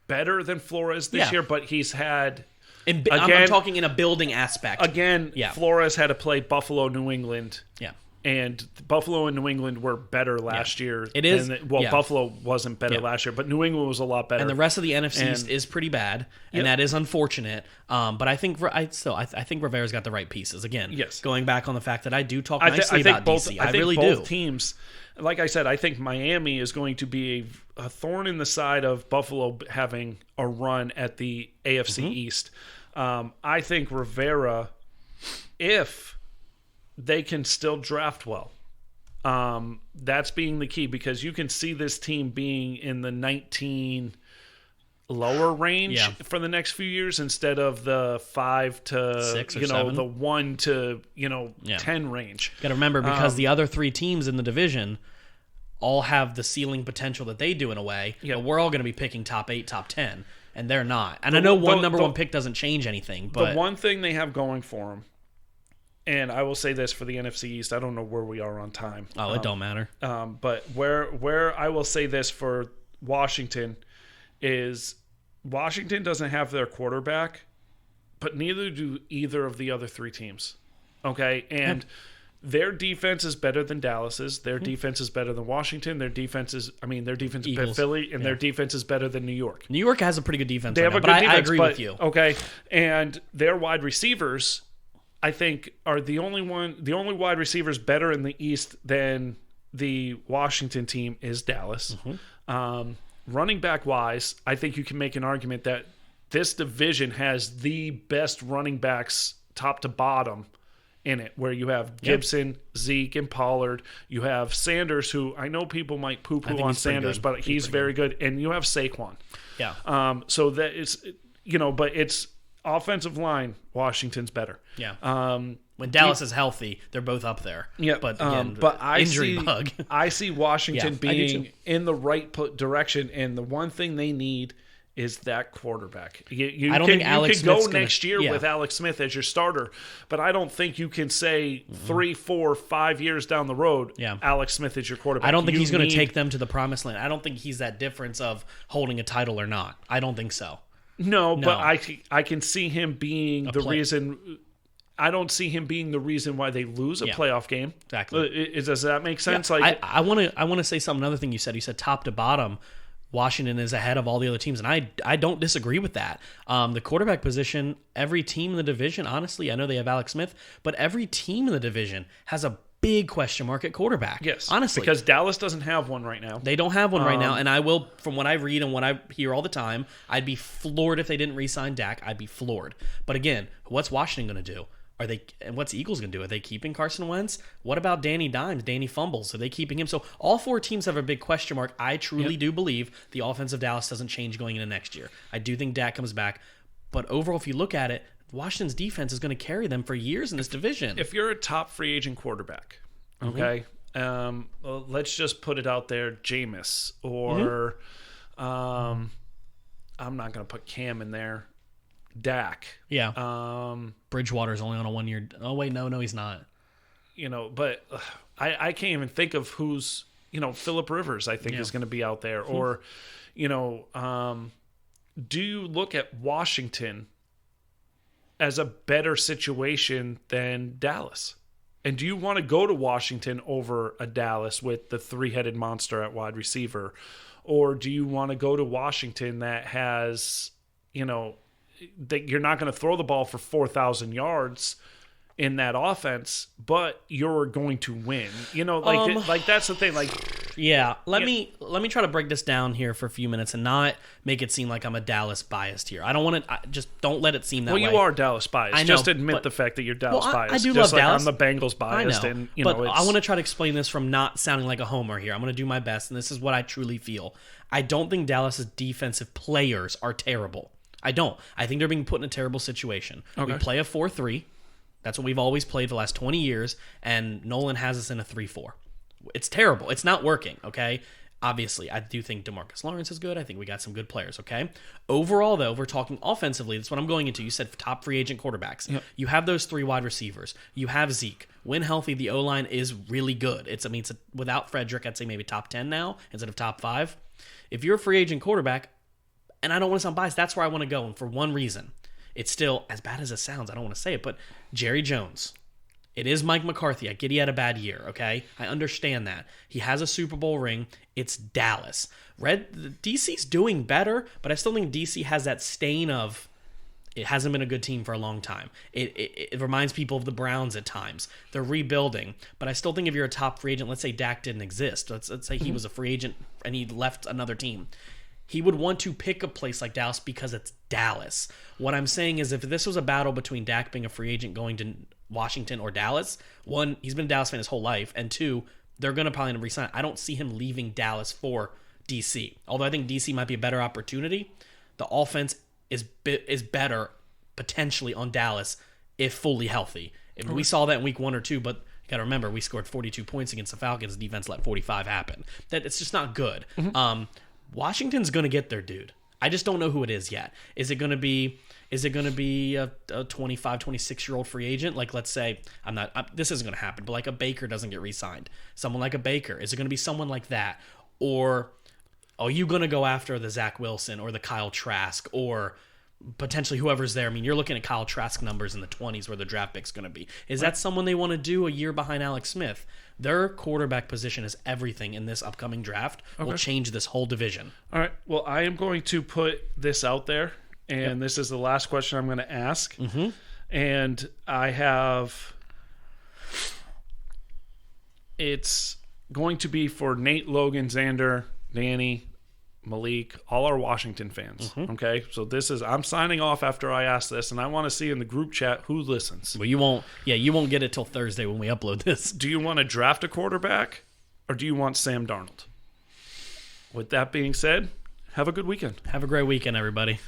better than Flores this year, but he's had. I'm talking in a building aspect. Again, Flores had to play Buffalo, New England. Yeah. And Buffalo and New England were better last year. It is. Buffalo wasn't better last year, but New England was a lot better. And the rest of the NFC East is pretty bad, and that is unfortunate. But I think I think Rivera's got the right pieces. Again, going back on the fact that I do talk nicely about DC. I really do. Both teams, like I said, I think Miami is going to be a thorn in the side of Buffalo having a run at the AFC East. I think Rivera, if they can still draft well. That's being the key because you can see this team being in the 19 lower range for the next few years instead of the 5 to 6 or 7. The 1 to 10 range. Got to remember because the other 3 teams in the division all have the ceiling potential that they do in a way. But we're all going to be picking top 8, top 10, and they're not. And I know number 1 pick doesn't change anything, but the one thing they have going for them. And I will say this for the NFC East. I don't know where we are on time. Oh, it don't matter. But where I will say this for Washington is Washington doesn't have their quarterback, but neither do either of the other three teams. Okay, and their defense is better than Dallas's. Their defense is better than Washington. Their defense is better than Philly, and their defense is better than New York. New York has a pretty good defense. They have a good defense, I agree with you. Okay, and their wide receivers, I think, are the only wide receivers better in the East than the Washington team is Dallas. Running back wise, I think you can make an argument that this division has the best running backs top to bottom in it, where you have Gibson, Zeke, and Pollard. You have Sanders, who I know people might poo-poo on Sanders, but he's very good. And you have Saquon. Yeah. So that is, but it's offensive line. Washington's better. Yeah. When Dallas is healthy, they're both up there. Yeah. But again, injury bug. I see Washington being in the right direction, and the one thing they need is that quarterback. I don't think Alex Smith's go next year with Alex Smith as your starter, but I don't think you can say 3, 4, 5 years down the road, Alex Smith is your quarterback. I don't think he's going to take them to the promised land. I don't think he's that difference of holding a title or not. I don't think so. No. But I can see him being the reason. I don't see him being the reason why they lose a playoff game. Exactly. Does that make sense? Yeah. I want to say something. Another thing you said. You said top to bottom, Washington is ahead of all the other teams, and I don't disagree with that. The quarterback position, every team in the division, honestly, I know they have Alex Smith, but every team in the division has a big question mark at quarterback. Yes, honestly, because Dallas doesn't have one right now. They don't have one right now, and I will, from what I read and what I hear all the time, I'd be floored if they didn't re-sign Dak. I'd be floored. But again, what's Washington going to do? And what's Eagles going to do? Are they keeping Carson Wentz? What about Danny Dimes? Danny Fumbles? Are they keeping him? So all four teams have a big question mark. I truly do believe the offense of Dallas doesn't change going into next year. I do think Dak comes back. But overall, if you look at it, Washington's defense is going to carry them for years in this division. If you're a top free agent quarterback, okay, let's just put it out there, Jameis, or I'm not going to put Cam in there. Dak. Yeah. Bridgewater's only on a 1 year. Oh, wait, no, he's not. But I can't even think of who's, Phillip Rivers, I think, is going to be out there. Or, do you look at Washington as a better situation than Dallas? And do you want to go to Washington over a Dallas with the three-headed monster at wide receiver? Or do you want to go to Washington that has, that you're not going to throw the ball for 4,000 yards in that offense, but you're going to win. That's the thing. Let me try to break this down here for a few minutes and not make it seem like I'm a Dallas biased here. I don't want to. Just don't let it seem that way. Well, you are Dallas biased. I know, just admit the fact that you're Dallas biased. I do just love Dallas. I'm the Bengals biased. I know, but I want to try to explain this from not sounding like a homer here. I'm going to do my best, and this is what I truly feel. I don't think Dallas's defensive players are terrible. I don't. I think they're being put in a terrible situation. Okay. We play a 4-3. That's what we've always played for the last 20 years, and Nolan has us in a 3-4. It's terrible. It's not working, okay? Obviously, I do think DeMarcus Lawrence is good. I think we got some good players, okay? Overall, though, we're talking offensively. That's what I'm going into. You said top free agent quarterbacks. Yep. You have those three wide receivers. You have Zeke. When healthy, the O-line is really good. It's without Frederick, I'd say maybe top 10 now instead of top 5. If you're a free agent quarterback, and I don't want to sound biased, that's where I want to go, and for one reason. It's still, as bad as it sounds, I don't want to say it, but Jerry Jones. It is Mike McCarthy. I get he had a bad year, okay? I understand that. He has a Super Bowl ring. It's Dallas. DC's doing better, but I still think DC has that stain of it hasn't been a good team for a long time. It reminds people of the Browns at times. They're rebuilding, but I still think if you're a top free agent, let's say Dak didn't exist. Let's say he was a free agent and he left another team. He would want to pick a place like Dallas because it's Dallas. What I'm saying is if this was a battle between Dak being a free agent going to Washington or Dallas, one, he's been a Dallas fan his whole life, and two, they're going to probably resign. I don't see him leaving Dallas for DC. Although I think DC might be a better opportunity, the offense is better potentially on Dallas if fully healthy. We saw that in week 1 or 2, but you got to remember, we scored 42 points against the Falcons. The defense let 45 happen. It's just not good. Mm-hmm. Washington's going to get their dude. I just don't know who it is yet. Is it going to be a 25, 26-year-old free agent? Like, let's say, this isn't going to happen, but like a Baker doesn't get re-signed. Someone like a Baker. Is it going to be someone like that? Or are you going to go after the Zach Wilson or the Kyle Trask or potentially whoever's there? I mean, you're looking at Kyle Trask numbers in the 20s where the draft pick's going to be. Is that someone they want to do a year behind Alex Smith? Their quarterback position is everything in this upcoming draft. Will change this whole division. All right. Well, I am going to put this out there, and this is the last question I'm going to ask. Mm-hmm. And I have... It's going to be for Nate, Logan, Xander, Danny, Malik, all our Washington fans. Mm-hmm. Okay, so I'm signing off after I ask this, and I want to see in the group chat who listens. Well, you won't get it till Thursday when we upload this. Do you want to draft a quarterback, or do you want Sam Darnold? With that being said, have a good weekend. Have a great weekend, everybody.